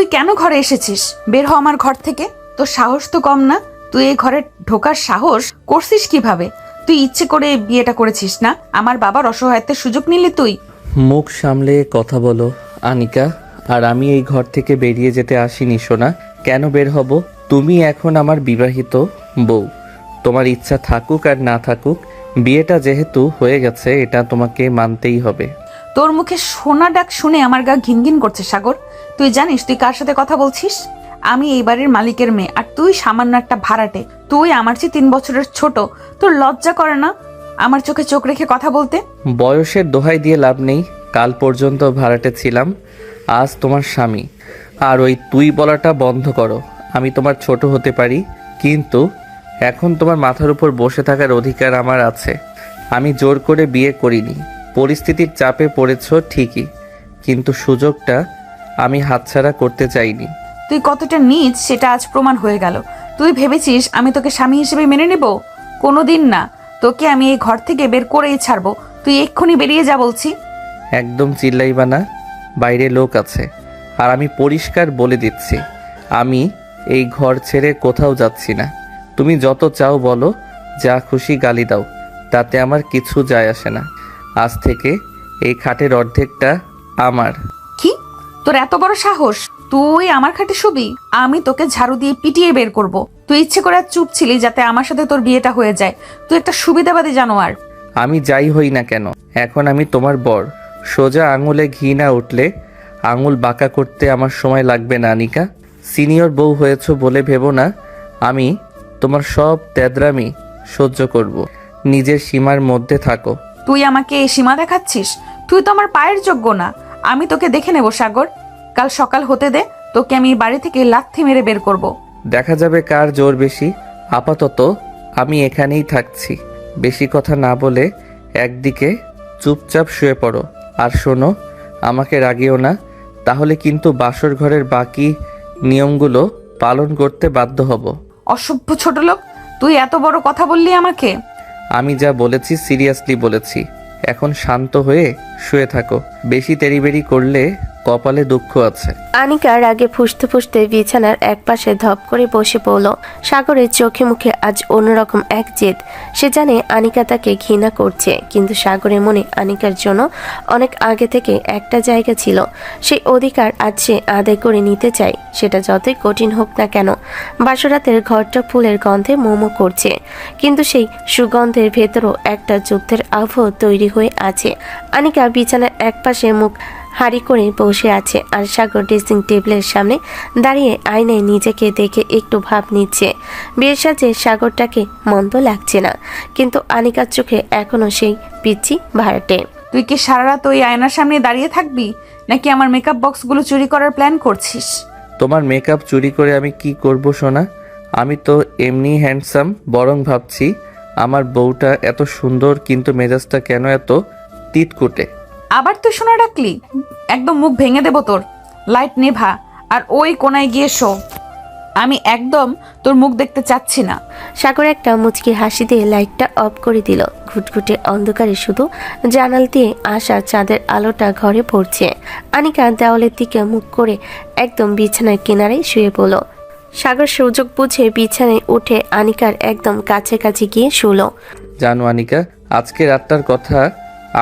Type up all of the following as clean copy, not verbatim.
তুই কেন ঘরে এসেছিস? বের হ আমার ঘর থেকে। তোর সাহস তো কম না। তুই এই ঘরে ঢোকার সাহস করছিস কিভাবে? তুই ইচ্ছে করে বিয়েটা করেছিস না? আমার বাবার অসহায়ত্বের সুযোগ নিলি তুই। মুখ সামলে কথা বলো আনিকা। আর আমি এই ঘর থেকে বেরিয়ে যেতে আসিনি সোনা। কেন বের হব? তুমি এখন আমার বিবাহিত বউ। তোমার ইচ্ছা থাকুক আর না থাকুক, বিয়েটা যেহেতু হয়ে গেছে এটা তোমাকে মানতেই হবে। তোর মুখে সোনা ডাক শুনে আমার গা ঘিনঘিন করছে সাগর। তুই জানিস তুই কার সাথে কথা বলছিস? আমি এই বাড়ির মালিকের মেয়ে, আর তুই সামান্য একটা ভাড়াটে। তুই আমার চেয়ে 3 বছরের ছোট। তোর লজ্জা করে না আমার চোখে চোখ রেখে কথা বলতে? বয়সের দোহাই দিয়ে লাভ নেই। কাল পর্যন্ত ভাড়াটে ছিলাম, আজ তোমার স্বামী। আর ওই তুই বলাটা বন্ধ করো। আমি তোমার ছোট হতে পারি, কিন্তু এখন তোমার মাথার উপর বসে থাকার অধিকার আমার আছে। আমি জোর করে বিয়ে করিনি। পরিস্থিতির চাপে পড়েছ ঠিকই, কিন্তু সুযোগটা আমি হাতছাড়া করতে চাইনি। তুই কতটা নীচ সেটা আজ প্রমাণ হয়ে গেল। তুই ভেবেছিস আমি তোকে স্বামী হিসেবে মেনে নেব? কোনোদিন না। তোকে আমি এই ঘর থেকে বের করেই ছাড়বো। তুই এক্ষুনি বেরিয়ে যা বলছি। একদম চিল্লাইবা না, বাইরে লোক আছে। আর আমি পরিষ্কার বলে দিচ্ছি, আমি এই ঘর ছেড়ে কোথাও যাচ্ছি না। তুমি যত চাও বলো, যা খুশি গালি দাও, তাতে আমার কিছু যায় আসে না। আজ থেকে এই খাটের অর্ধেকটা আমার। কি? তোর এত বড় সাহস? তুই আমার খাটে শুবি? আমি তোকে ঝাড়ু দিয়ে পিটিয়ে বের করব। তুই ইচ্ছে করে আর চুপ ছিলি যাতে আমার সাথে তোর বিয়েটা হয়ে যায়। তুই একটা সুবিধাবাদী জানোয়ার। আমি যাই হই না কেন, এখন আমি তোমার বর। সোজা আঙুলে ঘি না উঠলে আঙুল বাঁকা করতে আমার সময় লাগবে না আনিকা। সিনিয়র বউ হয়েছো বলে ভেবো না আমি তোমার সব তেদরামি সহ্য করব। নিজের সীমার মধ্যে থাকো। তুই আমাকে এই সীমা দেখাচ্ছিস? তুই তো আমার পায়ের যোগ্য না। আমি তোকে দেখে নেব সাগর। কাল সকাল হতে দে, তোকে আমি এই বাড়ি থেকে লাথি মেরে বের করব। দেখা যাবে কার জোর বেশি। আপাতত আমি এখানেই থাকছি। বেশি কথা না বলে একদিকে চুপচাপ শুয়ে পড়ো। আর শোনো, আমাকে রাগিও না, তাহলে কিন্তু বাসর ঘরের বাকি নিয়মগুলো পালন করতে বাধ্য হব। অসভ্য ছোট লোক, তুই এত বড় কথা বললি আমাকে? আমি যা বলেছি সিরিয়াসলি বলেছি। এখন শান্ত হয়ে শুয়ে থাকো। বেশি তেড়িবেড়ি করলে কপালে দুঃখ আছে। আনিকা রাগে ফুঁসতে ফুঁসতে বিছানার একপাশে ধপ করে বসে পড়ল। সাগরের চোখে মুখে আজ অন্যরকম এক জেদ। সে জানে আনিকা তাকে ঘৃণা করছে, কিন্তু সাগরের মনে আনিকার জন্য অনেক আগে থেকে একটা জায়গা ছিল। সেই অধিকার আজ সে আদায় করে নিতে চায়, সেটা যতই কঠিন হোক না কেন। বাসরাতের ঘরটা ফুলের গন্ধে মোমো করছে, কিন্তু সেই সুগন্ধের ভেতরও একটা যুদ্ধের আবহ তৈরি হয়ে আছে। আনিকা বিছানার একপাশে মুখ হাড়ি করে বসে আছে, আর সাগর ড্রেসিং টেবিলের সামনে দাঁড়িয়ে আয়নায় নিজেকে দেখে একটু ভাব নিচ্ছে। বিয়ের সাজে সাগরটাকে মন্দ লাগছে না, কিন্তু আনিকার চোখে এখনো সেই পিচ্ছি ভাড়াটে। তুই কি সারা রাত ওই আয়নার সামনে দাঁড়িয়ে থাকবি, নাকি আমার মেকআপ বক্সগুলো চুরি করার প্ল্যান করছিস? তোমার মেকআপ চুরি করে আমি কি করব সোনা? আমি তো এমনি হ্যান্ডসাম। বরং ভাবছি আমার বউটা এত সুন্দর, কিন্তু মেজাজটা কেন এত তিতকুটে। আবার তুই শোনা ডাকলি? একদম মুখ ভেঙে দেবো তোর। লাইট নেভা আর ওই কোনায় গিয়ে শো। আমি একদম তোর মুখ দেখতে চাচ্ছি না। সাগর একটা মুচকি হাসি দিয়ে লাইটটা অফ করে দিল। ঘুটঘুটে অন্ধকারে শুধু জানাল দিয়ে আসা চাঁদের আলোটা ঘরে পড়ছে। আনিকা দেওয়ালের দিকে মুখ করে একদম বিছানার কিনারে শুয়ে পড়ল। সাগর সুযোগ বুঝে বিছানায় উঠে আনিকার একদম কাছাকাছি গিয়ে শুলো। জানো আনিকা, আজকে রাতটার কথা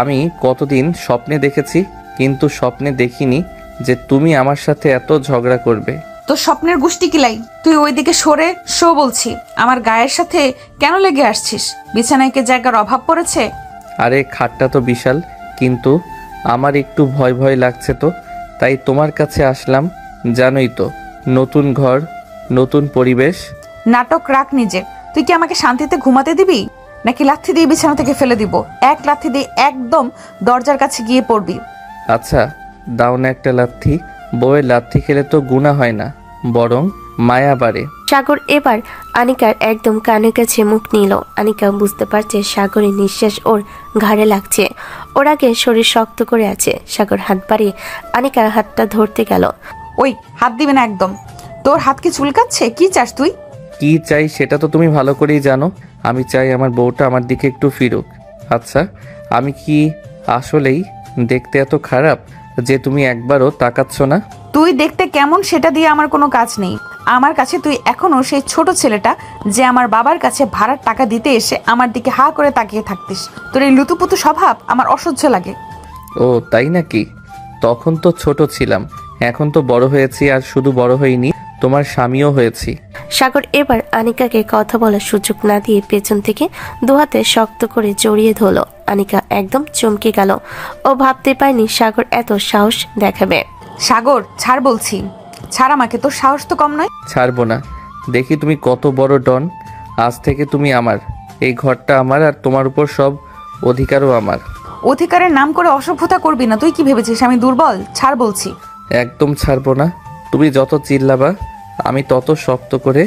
আমি কতদিন স্বপ্নে দেখেছি, কিন্তু স্বপ্নে দেখিনি যে তুমি আমার সাথে এত ঝগড়া করবে। তোর স্বপ্নের গুষ্টি কিলাই। তুই ওইদিকে সরে শো বলছি। আমার গায়ের সাথে কেন লেগে আসছিস? বিছানায় কি জায়গার অভাব পড়েছে? আরে খাটটা তো বিশাল, কিন্তু আমার একটু ভয় ভয় লাগছে, তো তাই তোমার কাছে আসলাম। জানোই তো, নতুন ঘর, নতুন পরিবেশ। নাটক রাখ নিজে। তুই কি আমাকে শান্তিতে ঘুমাতে দিবি, নাকি লাথি দিয়ে বিছানা থেকে ফেলে দিব? এক লাথি দিয়ে একদম দরজার কাছে গিয়ে পড়বি। আচ্ছা, দাও না একটা লাথি। বউয়ের লাথি খেলে তো গুণা হয় না, বরং মায়া বাড়ে। সাগর এবার আনিকার একদম কানের কাছে মুখ নিল। আনিকা বুঝতে পারছে সাগরের নিঃশ্বাস ওর ঘাড়ে লাগছে। ওর আগে শরীর শক্ত করে আছে। সাগর হাত বাড়িয়ে আনিকার হাতটা ধরতে গেল। ওই হাত দিবে না একদম। তোর হাত কি চুলকাচ্ছে? কি চাস তুই? কি চাই সেটা তো তুমি ভালো করেই জানো। আমি চাই আমার বউটা আমার দিকে একটু ফিরুক। আচ্ছা, আমি কি আসলেই দেখতে এত খারাপ, যে তুমি একবারও তাকাচ্ছ না? তুই দেখতে কেমন সেটা দিয়ে আমার কোনো কাজ নেই। আমার কাছে তুই এখনো সেই ছোট ছেলেটা যে আমার বাবার কাছে ভাড়ার টাকা দিতে এসে আমার দিকে হা করে তাকিয়ে থাকতিস। তোর এই লুতুপুতু স্বভাব আমার অসহ্য লাগে। ও তাই নাকি? তখন তো ছোট ছিলাম, এখন তো বড় হয়েছি, আর শুধু বড় হইনি, তোমার স্বামীও হয়েছি। সাগর এবার আনিকাকে কথা বলার সুযোগ না দিয়ে পেছন থেকে দুহাতে শক্ত করে জড়িয়ে ধরলো। আনিকা একদম চমকে গেল। ও ভাবতে পারেনি সাগর এত সাহস দেখাবে। সাগর ছাড় বলছি, ছাড় আমাকে, তোর সাহস তো কম নয়। ছাড়বো না। দেখি তুমি কত বড় ডন। আজ থেকে তুমি আমার, এই ঘরটা আমার, আর তোমার উপর সব অধিকারও আমার। অধিকারের নাম করে অসভ্যতা করবি না। তুই কি ভেবেছিস আমি দুর্বল? ছাড় বলছি। একদম ছাড়বো না। তুমি যত চিল্লাবা আমি তত শক্ত করে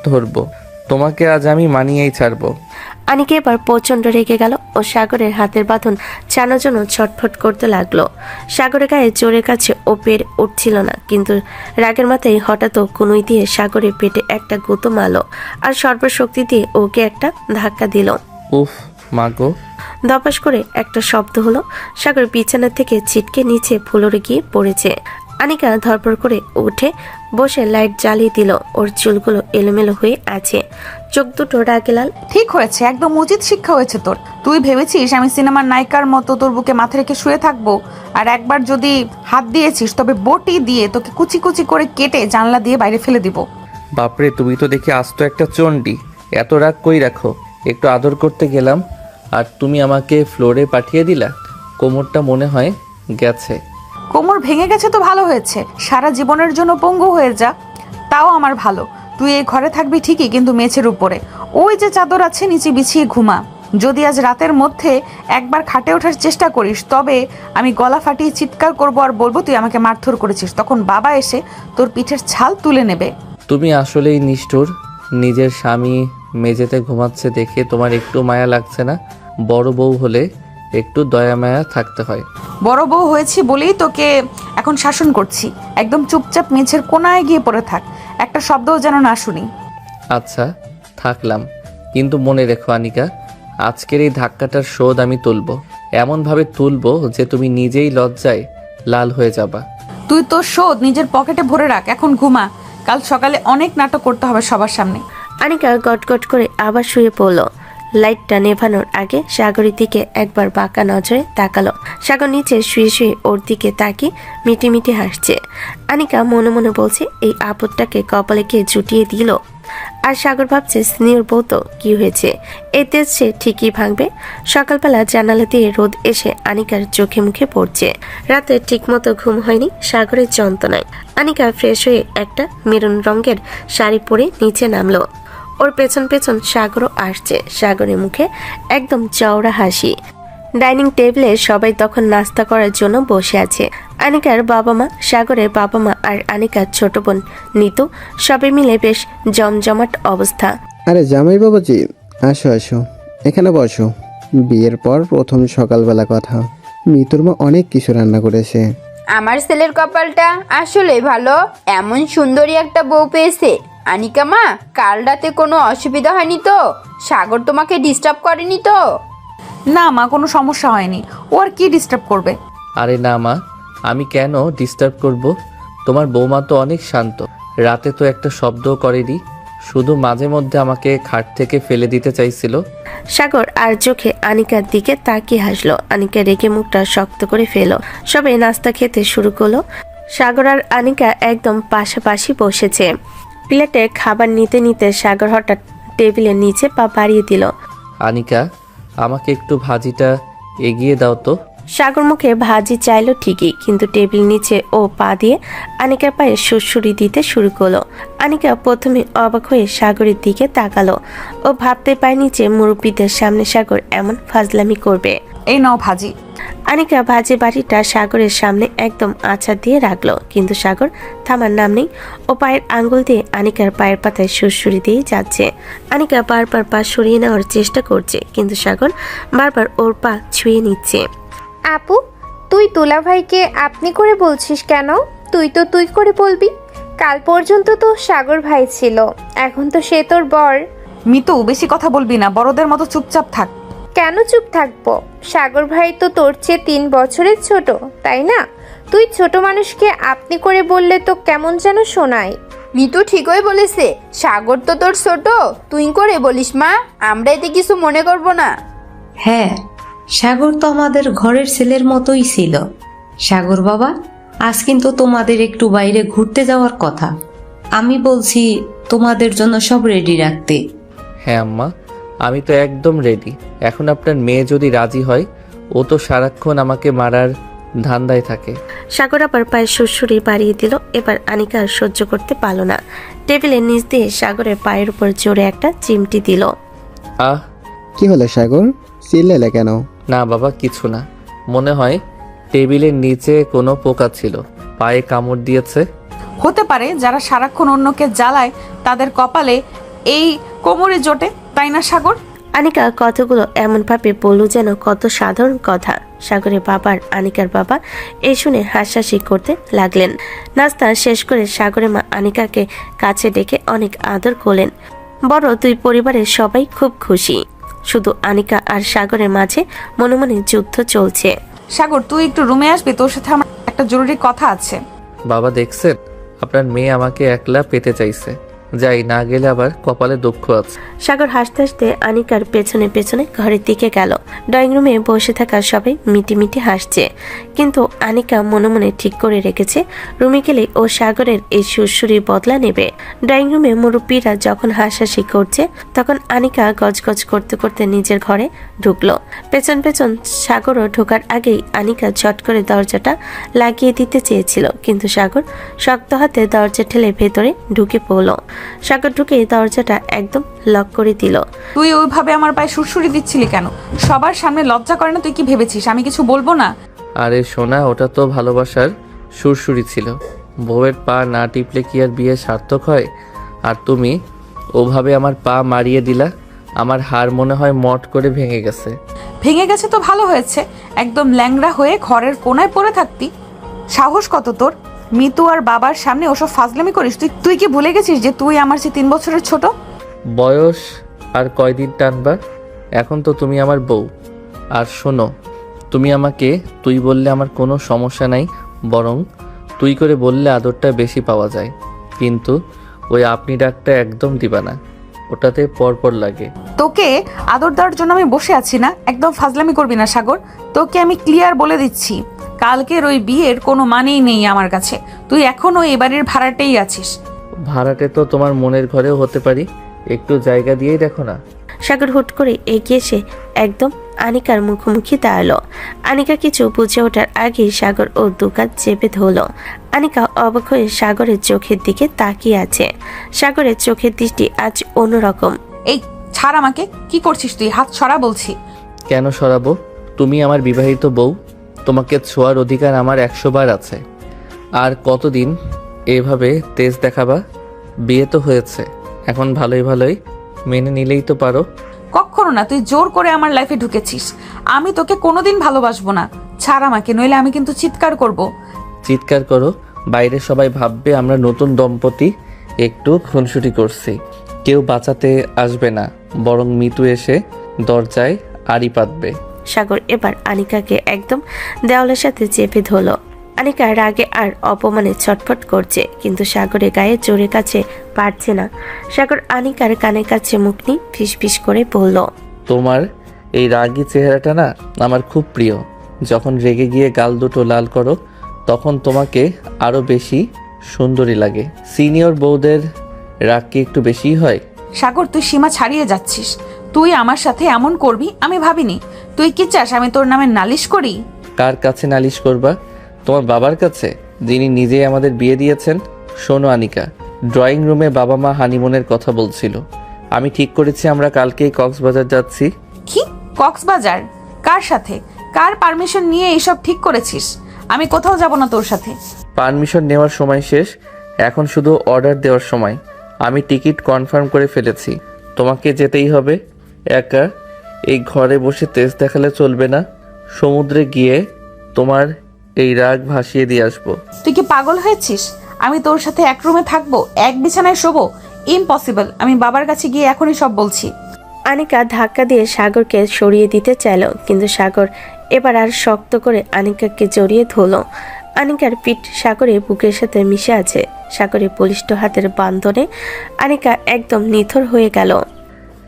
ধরবো। তোমাকে আজ আমি মানিয়েই ছাড়বো। আনিকা এবার প্রচন্ড রেগে গেল ও সাগরের হাতের বাঁধন চানোর জন্য ছটফট করতে লাগলো। সাগরের গায়ে জোরের কাছে ও পেরে উঠছিল না, কিন্তু রাগের মাথায় হঠাৎ কুনুই দিয়ে সাগরের পেটে একটা গুঁতো মারল আর সর্বশক্তি দিয়ে ওকে একটা ধাক্কা দিল। উফ মাগো। ধপাস করে একটা শব্দ হলো। সাগর বিছানা থেকে ছিটকে নিচে ফ্লোরে গিয়ে পড়েছে। আনিকা ধরপড় করে উঠে বসে লাইট জ্বালিয়ে দিল। ওর চুলগুলো এলোমেলো হয়ে আছে, চোখ দুটো রাগে লাল। ঠিক হয়েছে, একদম উচিত শিক্ষা হয়েছে তোর। তুই ভেবেছিস আমি সিনেমার নায়িকার মতো তোর বুকে মাথা রেখে শুয়ে থাকবো? আর একবার যদি হাত দিয়েছিস তবে বটি দিয়ে তোকে কুচি কুচি করে কেটে জানলা দিয়ে বাইরে ফেলে দিব। বাপরে, তুমি তো দেখি আস্ত একটা চণ্ডী। এত রাগ কই রাখো? একটু আদর করতে গেলাম আর তুমি আমাকে ফ্লোরে পাঠিয়ে দিলা। কোমরটা মনে হয় গেছে। কোমর ভেঙে গেছে তো ভালো হয়েছে, সারা জীবনের জন্য পঙ্গু হয়ে যা, তাও আমার ভালো। তুই এই ঘরে থাকবি ঠিকই, কিন্তু মেঝের উপরে ওই যে চাদর আছে নিচে বিছিয়ে ঘুমা। যদি আজ রাতের মধ্যে একবার খাটে ওঠার চেষ্টা করিস তবে আমি গলা ফাটিয়ে চিৎকার করব আর বলবো তুই আমাকে মারধর করেছিস। তখন বাবা এসে তোর পিঠের ছাল তুলে নেবে। তুমি আসলেই নিষ্ঠুর। নিজের স্বামী মেঝেতে ঘুমাচ্ছে দেখে তোমার একটু মায়া লাগছে না? বড় বউ হলে একটু দয়া মায়া থাকতে হয়। বড় বউ হয়েছি বলেই তোকে এখন শাসন করছি। একদম চুপচাপ মেঝের কোনায় গিয়ে পড়ে থাক, একটা শব্দও যেন না শুনি। আচ্ছা থাকলাম, কিন্তু মনে রেখো আনিকা, আজকের এই ধাক্কাটার শোধ আমি তুলবো। এমনভাবে তুলবো যে তুমি নিজেই লজ্জায় লাল হয়ে যাবা। তুই তোর শোধ নিজের পকেটে ভরে রাখ, এখন ঘুমা। কাল সকালে অনেক নাটক করতে হবে সবার সামনে। আনিকা গটগট করে আবার শুয়ে পড়ল। লাইটটা নেভানোর আগে সাগরের দিকে একবার বাঁকা নজরে তাকালো। সাগর নিচে শুয়ে শুয়ে ওর দিকে তাকিয়ে মিটি মিটি হাসছে। আনিকা মনে মনে বলছে এই আপদটাকে কপালে কে জুটিয়ে দিল। আর সাগর ভাবছে স্নেহর বউ তো কি হয়েছে, এই তেজ সে ঠিকই ভাঙবে। সকালবেলা জানালা দিয়ে রোদ এসে আনিকার চোখে মুখে পড়ছে। রাতে ঠিকমতো ঘুম হয়নি সাগরের যন্ত্রণায়। আনিকা ফ্রেশ হয়ে একটা মেরুন রঙের শাড়ি পরে নিচে নামলো। ওর পেছন পেছন সাগরও আসছে। সাগরের মুখে একদম চওড়া হাসি। ডাইনিং টেবিলে সবাই তখন নাস্তা করার জন্য বসে আছে। আনিকার বাবা মা, সাগরের বাবা মা আর আনিকার ছোট বোন নিতু, সবাই মিলে বেশ জমজমাট অবস্থা। আরে জামাই বাবাজি, আসো আসো, এখানে বসো। বিয়ের পর প্রথম সকালবেলা কথা। মিতুর মা অনেক কিছু রান্না করেছে। আমার ছেলের কপালটা আসলে ভালো, এমন সুন্দরী একটা বউ পেয়েছে। আনিকা মা, কাল রাতে কোনো অসুবিধা হয়নি তো? সাগর তোমাকে ডিস্টার্ব করেনি তো? না মা, কোনো সমস্যা হয়নি। ও আর কি ডিস্টার্ব করবে? আরে না মা, আমি কেন ডিস্টার্ব করব? তোমার বৌমা তো অনেক শান্ত, রাতে তো একটা শব্দও করেনি, শুধু মাঝে মধ্যে আমাকে খাট থেকে ফেলে দিতে চাইছিল। সাগর আর চোখে আনিকার দিকে তাকিয়ে হাসলো। আনিকা রেগে মুখটা শক্ত করে ফেলো। সবাই নাস্তা খেতে শুরু করলো। সাগর আর আনিকা একদম পাশাপাশি বসেছে। প্লেটে খাবার নিতে নিতে সাগর হঠাৎ টেবিলের নিচে পা বাড়িয়ে দিল। আনিকা, আমাকে একটু ভাজিটা এগিয়ে দাও তো। সাগর মুখে ভাজি চাইলো ঠিকই, কিন্তু টেবিল নিচে ও পা দিয়ে আনিকার পায়ে সুড়সুড়ি দিতে শুরু করলো। আনিকা প্রথমে অবাক হয়ে সাগরের দিকে তাকালো। ও ভাবতে পারেনি যে মুরব্বীদের সামনে সাগর এমন ফাজলামি করবে। এই নাও ভাজি। আনিকা ভাজি বাটিটা সাগরের সামনে একদম আছাড় দিয়ে রাখলো, কিন্তু সাগর থামার নাম নেই। ও পায়ের আঙ্গুল দিয়ে আনিকার পায়ের পাতায় সুড়সুড়ি দিয়ে যাচ্ছে। আনিকা বারবার পা সরিয়ে নেওয়ার চেষ্টা করছে, কিন্তু সাগর বারবার ওর পা ছুঁয়ে নিচ্ছে। আপু, তুই তুলা ভাইকে আপনি করে বলছিস কেন? তুই তো তুই করে বলবি। কাল পর্যন্ত তো সাগর ভাই ছিল, এখন তো সে তোর বর। মিতু, বেশি কথা বলবি না, বড়দের মতো চুপচাপ থাক। কেন চুপ থাকবো? সাগর ভাই তো তোর চেয়ে 3 বছরের ছোট, তাই না? তুই ছোট মানুষকে আপনি করে বললে তো কেমন যেন শোনায়। মিতু ঠিকই বলেছে, সাগর তো তোর ছোট, তুই করে বলিস মা, আমরা এতে কিছু মনে করব না। হ্যাঁ, সাগর তো আমাদের ঘরের ছেলের মতোই ছিল। সাগর বাবা, আজ কিন্তু তোমাদের একটু বাইরে ঘুরতে যাওয়ার কথা। আমি বলছি তোমাদের জন্য সব রেডি রাখতে। হ্যাঁ আম্মা, আমি তো একদম রেডি। এখন আপনার মেয়ে যদি রাজি হয়, ও তো সারাক্ষণ আমাকে মারার ধান্দায় থাকে। সাগর আবার পায়ের সুরসুরি বাড়িয়ে দিল। এবার আনিকা আর সহ্য করতে পারল না, টেবিলের নিচ দিয়ে সাগরের পায়ের উপর জোরে একটা চিমটি দিল। আহ, কি হলো সাগর, চিল্লালে কেন? না বাবা, কিছু না। মনে হয় টেবিলের নিচে কোনো পোকা ছিল, পায়ে কামড় দিয়েছে। হতে পারে যারা সারাক্ষণ অন্যকে জ্বালায় তাদের কপালে এই কোমরে জোটে, তাই না সাগর? আনিকা কথাগুলো এমনভাবে বলল যেন কত সাধারণ কথা। সাগরের বাবার আনিকার বাবা এই শুনে হাসাহাসি করতে লাগলেন। নাস্তা শেষ করে সাগরের মা আনিকাকে কাছে ডেকে অনেক আদর করলেন। বড় দুই পরিবারের সবাই খুব খুশি। শুধু আনিকা আর সাগরের মাঝে মনে মনে যুদ্ধ চলছে। সাগর, তুই একটু রুমে আসবি, তোর সাথে আমার একটা জরুরি কথা আছে। বাবা দেখছেন, আপনার মেয়ে আমাকে একলা পেতে চাইছে। যাই, না গেলে আবার কপালে দুঃখ আছে। সাগর হাসতে হাসতে আনিকার পেছনে পেছনে ঘরের দিকে গেল। ড্রয়িং রুমে বসে থাকা সবাই মিটি মিটি হাসছে, কিন্তু আনিকা মনে মনে ঠিক করে রেখেছে রুমে গেলে ও সাগরের এই সুরসুরি বদলা নেবে। ড্রয়িং রুমে মুরব্বীরা যখন হাসাহাসি করছে, তখন আনিকা গজগজ করতে করতে নিজের ঘরে ঢুকলো। পেছন পেছন সাগরও ঢোকার আগেই আনিকা ঝট করে দরজাটা লাগিয়ে দিতে চেয়েছিল, কিন্তু সাগর শক্ত হাতে দরজা ঠেলে ভেতরে ঢুকে পড়ল। সাগর ঢুকে দরজাটা একদম লক করে দিল। তুই ওইভাবে আমার পায়ে সুরসুরি দিচ্ছিলি কেন? সবার সামনে লজ্জা করে না? তুই কি ভেবেছিস আমি কিছু বলবো না? আরে সোনা, ওটা তো ভালোবাসার সুরসুরি ছিল। বউয়ের পা না টিপলে কি আর বিয়ে সার্থক হয়? আর তুমি ওভাবে আমার পা মারিয়ে দিলা, আমার হাড় মনে হয় মট করে ভেঙে গেছে। ভেঙে গেছে তো ভালো হয়েছে, একদম ল্যাংড়া হয়ে ঘরের কোনায় পড়ে থাকতি। সাহস কত তোর? মিতু আর বাবার সামনে ওসব ফাজলামি করিস? তুই কি ভুলে গেছিস যে তুই আমার চেয়ে 3 বছরের ছোট? বয়স আর কয়দিন টানবা? এখন তো তুমি আমার বউ। আর শোনো, তুমি আমাকে তুই বললে আমার কোনো সমস্যা নাই, বরং তুই করে বললে আদরটা বেশি পাওয়া যায়। কিন্তু ওই আপনি ডাকটা একদম দিবা না, ওটাতে পরপর লাগে। তোকে আদর দেওয়ার জন্য আমি বসে আছি না, একদম ফাজলামি করবি না সাগর। তোকে আমি ক্লিয়ার বলে দিচ্ছি, কালকের ওই বিয়ের কোনো মানেই নেই আমার কাছে। তুই এখনো এই বাড়ির ভাড়াটেই আছিস। ভাড়াটে তো তোমার মনের ঘরেও হতে পারি, একটু জায়গা দিয়েই দেখো না। সাগর হুট করে এগিয়ে এসে একদম আনিকার মুখোমুখি দাঁড়ালো। আনিকা কিছু বুঝে ওঠার আগেই সাগর ওর দুকাত চেপে ধরলো। আনিকা অবাক হয়ে সাগরের চোখের দিকে তাকিয়ে আছে। সাগরের চোখের দৃষ্টি আজ অন্যরকম। এই ছাড় আমাকে, কি করছিস তুই? হাত সরা বলছি। কেন সরাবো? তুমি আমার বিবাহিত বউ, তোমাকে ছোঁয়ার অধিকার আমার 100 বার আছে। আর কতদিন এভাবে তেজ দেখাবা? বিয়ে তো হয়েছে, এখন ভালোই ভালোই মেনে নিলেই তো পারো। কখনো না, তুই জোর করে আমার লাইফে ঢুকেছিস। আমি তোকে কোনোদিন ভালোবাসবো না। ছাড় আমাকে, নইলে আমি কিন্তু চিৎকার করব। চিৎকার করো, বাইরে সবাই ভাববে আমরা নতুন দম্পতি একটু খুনসুটি করছি। কেউ বাঁচাতে আসবে না, বরং মিতু এসে দরজায় আড়ি পাতবে। সাগর এবার আনিকাকে একদম দেওয়ালের সাথে চেপে ধরলো। আনিকা রাগে আর অপমানে ছটফট করছে, কিন্তু সাগরের গায়ে জোরে কাছে পারছে না। সাগর আনিকার কানের কাছে মুখ নিয়ে ফিসফিস করে বলল, তোমার এই রাগী চেহারাটা না আমার খুব প্রিয়। যখন রেগে গিয়ে গাল দুটো লাল করো, তখন তোমাকে আরো বেশি সুন্দরী লাগে। সিনিয়র বউদের রাগ কি একটু বেশিই হয়? সাগর, তুই সীমা ছাড়িয়ে যাচ্ছিস। তুই আমার সাথে এমন করবি আমি ভাবিনি। তুই কি চাস আমি তোর নামে নালিশ করি? কার কাছে নালিশ করবা? তোমার বাবার কাছে, যিনি নিজেই আমাদের বিয়ে দিয়েছেন। শোনো আনিকা, ড্রয়িং রুমে বাবা মা হানিমুনের কথা বলছিল। আমি ঠিক করেছি আমরা কালকেই কক্সবাজার যাচ্ছি। কি? কক্সবাজার? কার সাথে? কার পারমিশন নিয়ে এইসব ঠিক করেছিস? আমি কোথাও যাব না তোর সাথে। পারমিশন নেওয়ার সময় শেষ, এখন শুধু অর্ডার দেওয়ার সময়। আমি টিকিট কনফার্ম করে ফেলেছি, তোমাকে যেতেই হবে। একা এই ঘরে বসে তেজ দেখালে চলবে না। সমুদ্রে গিয়ে তোমার এই রাগ ভাসিয়ে দিয়ে আসবো। তুই কি পাগল হয়েছিস? আমি তোর সাথে এক রুমে থাকবো, এক বিছানায় শোবো? ইম্পসিবল। আমি বাবার কাছে গিয়ে এখনই সব বলছি। আনিকা ধাক্কা দিয়ে সাগরকে সরিয়ে দিতে চাইল, কিন্তু সাগর এবার আর শক্ত করে আনিকাকে জড়িয়ে ধরল। আনিকার পিঠ সাগরের বুকের সাথে মিশে আছে। সাগরের বলিষ্ঠ হাতের বান্ধনে আনিকা একদম নিথর হয়ে গেল।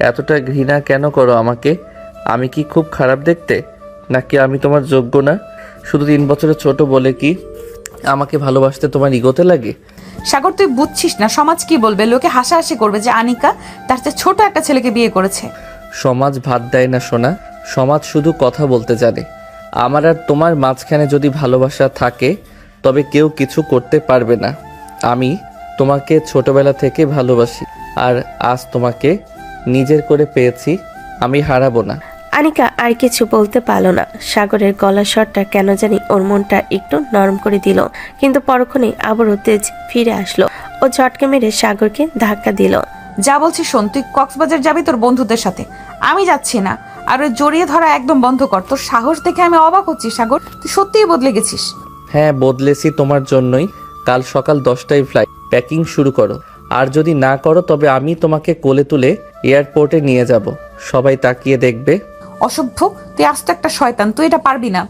এতটা ঘৃণা কেন করো আমাকে? আমি কি খুব খারাপ দেখতে, নাকি আমি তোমার যোগ্য না? শুধু 3 বছরের ছোট বলে কি আমাকে ভালোবাসতে তোমার ইগোতে লাগে? সাগর, তুই বুঝছিস না সমাজ কি বলবে? লোকে হাসাহাসি করবে যে আনিকা তার চেয়ে ছোট একটা ছেলেকে বিয়ে করেছে। সমাজ ভাত দেয় না সোনা, সমাজ শুধু কথা বলতে জানে। আমার আর তোমার মাঝখানে যদি ভালোবাসা থাকে তবে কেউ কিছু করতে পারবে না। আমি তোমাকে ছোটবেলা থেকে ভালোবাসি, আর আজ তোমাকে নিজের করে পেয়েছি, আমি হারাবো না। আনিকা আর কিছু বলতে পারল না। সাগরের গলার স্বরটা কেন জানি ওর মনটা একটু নরম করে দিল, কিন্তু পরক্ষণেই আবারও তেজ ফিরে আসলো। ও ঝটকা মেরে সাগরকে ধাক্কা দিল। যা বলছি শোন, তুই কক্সবাজার যাবি তোর বন্ধুদের সাথে, আমি যাচ্ছি না। আর ওই জড়িয়ে ধরা একদম বন্ধ কর। তোর সাহস দেখে আমি অবাক হচ্ছি সাগর, তুই সত্যিই বদলে গেছিস। হ্যাঁ, বদলেছি তোমার জন্যই। কাল সকাল 10টায় ফ্লাইট, প্যাকিং শুরু করো। আর যদি না করো তবে আমি তোমাকে কোলে তুলে এয়ারপোর্টে নিয়ে যাব, সবাই তাকিয়ে দেখবে। অসভ্য, তুই আস্ত একটা শয়তান, তুই এটা পারবি না।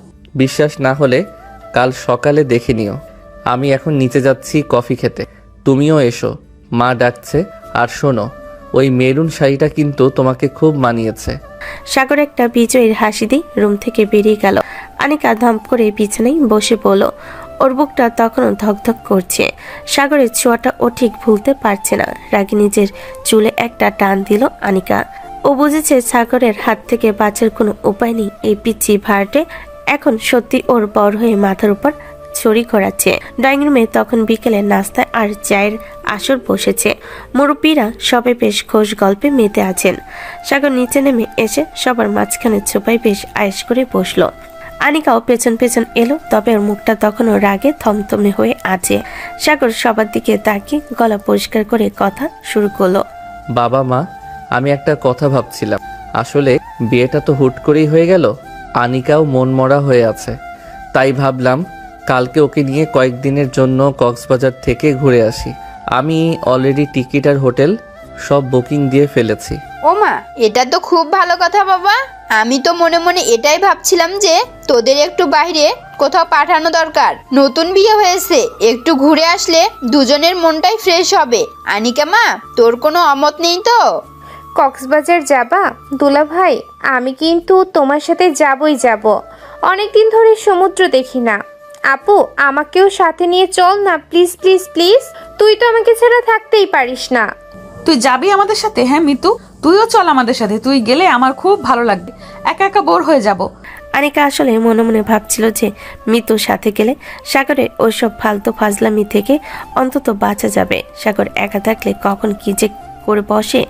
বিশ্বাস না হলে কাল সকালে দেখে নিও। আমি এখন নিচে যাচ্ছি কফি খেতে, তুমিও এসো, মা ডাকছে। আর শোনো, ওই মেরুন শাড়িটা কিন্তু তোমাকে খুব মানিয়েছে। সাগর একটা বিজয়ীর হাসি দিয়ে রুম থেকে বেরিয়ে গেল। আনিকা ধম করে বিছানায় বসে পড়ল। ওর বুকটা তখনও ধকধক করছে। সাগরের ছোঁয়াটা ও ঠিক ভুলতে পারছে না। রাগে নিজের চুলে একটা টান দিল আনিকা। ও বুঝেছে সাগরের হাত থেকে বাঁচার কোনো উপায় নেই। এই পিচ্ছি ভাড়াটে এখন সত্যি ওর বড় হয়ে মাথার উপর ছড়ি ঘোরাচ্ছে। ড্রয়িং রুমে তখন বিকেলে নাস্তায় আর চায়ের আসর বসেছে। মুরব্বীরা সবাই বেশ খোশ গল্পে মেতে আছেন। সাগর নিচে নেমে এসে সবার মাঝখানে ছোপায় বেশ আয়েশ করে বসলো। আনিকাও পেছন পেছন এলো, তবে ওর মুখটা তখনও রাগে থমথমে হয়ে আছে। সাগর সবার দিকে তাকিয়ে গলা পরিষ্কার করে কথা শুরু করলো। বাবা মা, আমি একটা কথা ভাবছিলাম। আসলে বিয়েটা তো হুট করেই হয়ে গেল, আনিকাও মন মরা হয়ে আছে। তাই ভাবলাম কালকে ওকে নিয়ে কয়েকদিনের জন্য কক্সবাজার থেকে ঘুরে আসি। আমি অলরেডি টিকিট আর হোটেল সব বুকিং দিয়ে ফেলেছি। ওমা, এটা তো খুব ভালো কথা বাবা। আমি তো মনে মনে এটাই ভাবছিলাম যে তোদের একটু বাইরে কোথাও পাঠানো দরকার। নতুন বিয়ে হয়েছে, একটু ঘুরে আসলে দুজনের মনটাই ফ্রেশ হবে। আনিকা মা, তোর কোনো অমত নেই তো? কক্সবাজার যাবা দুলা ভাই? আমি কিন্তু তোমার সাথে যাবই যাব। অনেকদিন ধরে সমুদ্র দেখি না। আপু, আমাকেও সাথে নিয়ে চল না প্লিজ প্লিজ প্লিজ। তুই তো আমাকে ছাড়া থাকতেই পারিস না। তুই যাবি আমাদের সাথে? হ্যাঁ মিতু, তুইও চল আমাদের সাথে। তুই গেলে আমার খুব ভালো লাগবে, একা একা বোর হয়ে যাব। আনিকা আসলে মনে মনে ভাবছিল যে মিতুর সাথে গেলে সাগরের ওইসব ফালতু ফাজলামি থেকে অন্তত বাঁচা যাবে। সাগর একা থাকলে কখন কি যে করে বসে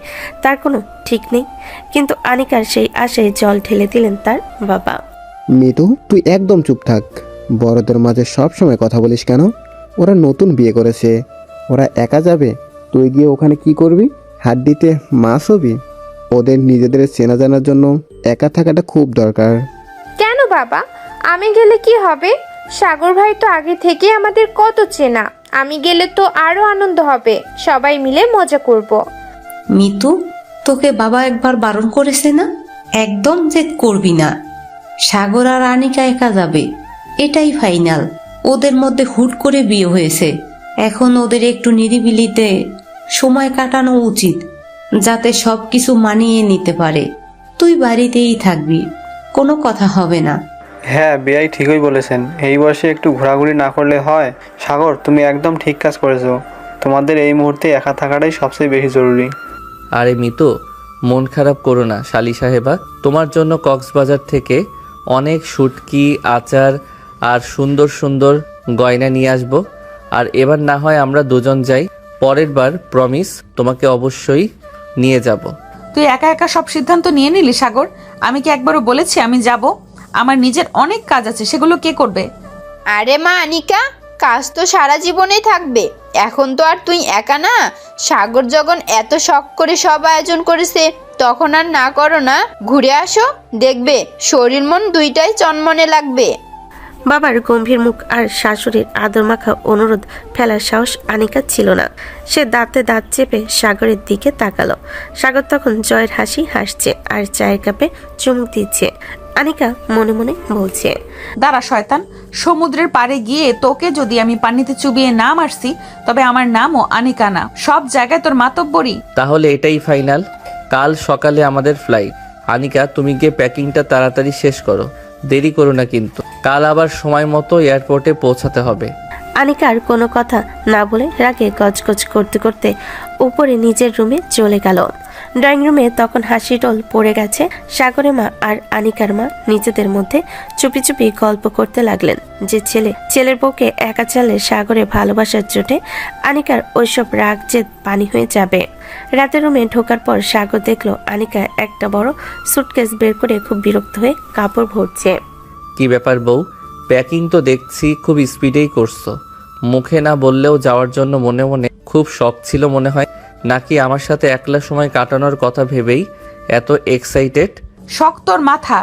তার কোনো ঠিক নেই। কিন্তু আনিকার সেই আশায় জল ঢেলে দিলেন তার বাবা। মিতু, তুই একদম চুপ থাক। বড়দের মাঝে সব সময় কথা বলিস কেন? ওরা নতুন বিয়ে করেছে, ওরা একা যাবে, তুই গিয়ে ওখানে কি করবি? হাড্ডিতে মাছ হবি? ওদের নিজেদের চেনা জানার জন্য একা থাকাটা খুব দরকার। কেন বাবা, আমি গেলে কি হবে? সাগর ভাই তো আগে থেকে আমাদের কত চেনা। আমি গেলে তো আরো আনন্দ হবে, সবাই মিলে মজা করব। মিতু, তোকে বাবা একবার বারণ করেছে না? একদম জেদ করবি না। সাগর আর আনিকা একা যাবে, এটাই ফাইনাল। ওদের মধ্যে হুট করে বিয়ে হয়েছে, এখন ওদের একটু নিরিবিলিতে সময় কাটানো উচিত, যাতে সব কিছু মানিয়ে নিতে পারে। তুই বাড়িতেই থাকবি, কোনো কথা হবে না। হ্যাঁ, বেয়াই ঠিকই বলেছেন। এই বয়সে একটু ঘোরাঘুরি না করলে হয়? সাগর, তুমি একদম ঠিক কাজ করেছো। তোমাদের এই মুহূর্তে একা থাকাটাই সবচেয়ে বেশি জরুরি। আরে মিতু, মন খারাপ করো না শালি সাহেবা। তোমার জন্য কক্সবাজার থেকে অনেক শুটকি, আচার আর সুন্দর সুন্দর গয়না নিয়ে আসবো। আর এবার না হয় আমরা দুজন যাই, পরের বার প্রমিস তোমাকে অবশ্যই নিয়ে যাব। তুই একা একা সব সিদ্ধান্ত নিয়ে নিলি সাগর? আমি কি একবারও বলেছি আমি যাব? আমার নিজের অনেক কাজ আছে, সেগুলো কে করবে? আরে মা আনিকা, কাজ তো সারা জীবনেই থাকবে। এখন তো আর তুই একা না। সাগর যখন এত শখ করে সব আয়োজন করেছে, তখন আর না করো না, ঘুরে আসো, দেখবে শরীর মন দুইটাই চনমনে লাগবে। বাবার গম্ভীর মুখ আর শাশুড়ির আদরমাখা অনুরোধ ফেলার সাহস আনিকার ছিল না। সে দাঁতে দাঁত চেপে সাগরের দিকে তাকালো। সাগর তখন জয়ের হাসি হাসছে আর চায়ের কাপে চুমুক দিচ্ছে। আনিকা মনে মনে বলছে, দাঁড়া শয়তান, সমুদ্রের পাড়ে গিয়ে তোকে যদি আমি পানিতে চুবিয়ে না মারছি তবে আমার নামও আনিকা না। সব জায়গায় তোর মাতব্বরি। তাহলে এটাই ফাইনাল। কাল সকালে আমাদের ফ্লাইট। আনিকা, তুমি গিয়ে প্যাকিংটা তাড়াতাড়ি শেষ করো, দেরি করো না কিন্তু। কাল আবার সময় মতো এয়ারপোর্টে পৌঁছাতে হবে। আনিকার কোনো কথা না বলে রাগে গজগজ করতে করতে উপরে নিজের রুমে চলে গেল। ড্রয়িং রুমে তখন হাসি টোল পড়ে গেছে। সাগরের মা আর আনিকার মা নিজেদের মধ্যে চুপি চুপি গল্প করতে লাগলেন যে ছেলের বউকে একা চালে সাগরে ভালোবাসার চোটে আনিকার ওইসব রাগ জেদ পানি হয়ে যাবে। রাতের রুমে ঢোকার পর সাগর দেখলো আনিকা একটা বড় সুটকেস বের করে খুব বিরক্ত হয়ে কাপড় ভরছে। কি ব্যাপার বউ, প্যাকিং তো দেখছি খুব স্পিডেই করছো। মুখে না বললেও যাওয়ার জন্য মনে মনে খুব শখ ছিল মনে হয়, নাকি আমার সাথে একলা সময় কাটানোর কথা ভেবেই এত এক্সাইটেড? শখ তোর মাথা,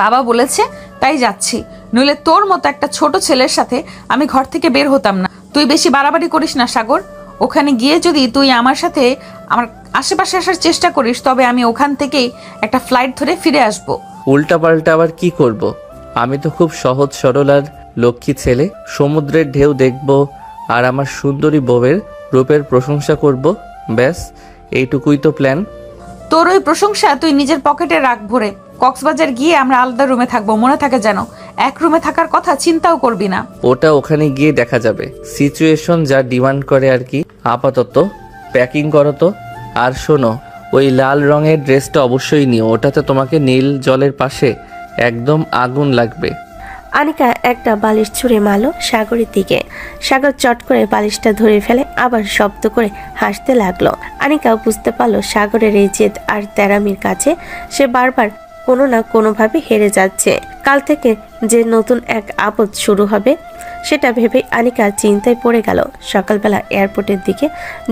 বাবা বলেছে তাই যাচ্ছি, নইলে তোর মতো একটা ছোট ছেলের সাথে আমি ঘর থেকে বের হতাম না। তুই বেশি বাড়াবাড়ি করিস না সাগর। ওখানে গিয়ে যদি তুই আমার সাথে আমার আশেপাশে আসার চেষ্টা করিস তবে আমি ওখান থেকেই একটা ফ্লাইট ধরে ফিরে আসবো। উল্টা পাল্টা আবার কি করব? আমি তো খুব সহজ সরল আর লক্ষ্মী ছেলে। সমুদ্রের ঢেউ দেখব আর আমার সুন্দরী বউয়ের রূপের প্রশংসা করব, ব্যাস এইটুকুই তো প্ল্যান। তোর ওই প্রশংসা তুই নিজের পকেটে রাখ ভরে। কক্সবাজার গিয়ে আমরা আলাদা রুমে থাকবো, মনে থাকে যেন। এক রুমে থাকার কথা চিন্তাও করবি না। ওটা ওখানে গিয়ে দেখা যাবে, সিচুয়েশন যা ডিমান্ড করে আর কি। আপাতত প্যাকিং করো তো। আর শোনো, ওই লাল রঙের ড্রেসটা অবশ্যই নিও, ওটাতে তোমাকে নীল জলের পাশে একদম আগুন লাগবে। আনিকা একটা বালিশ ছুঁড়ে মারল সাগরের দিকে। সাগর চট করে বালিশটা ধরে ফেলে, আবার শব্দ করে হাসতে লাগলো। আনিকা বুঝতে পারলো সাগরের এই জেদ আর তেরামির কাছে সে বারবার কোনো না কোনোভাবে হেরে যাচ্ছে। কাল থেকে যে নতুন এক আপদ শুরু হবে সেটা ভেবে আনিকা চিন্তায় পড়ে গেল। সকালবেলা এয়ারপোর্টের দিকে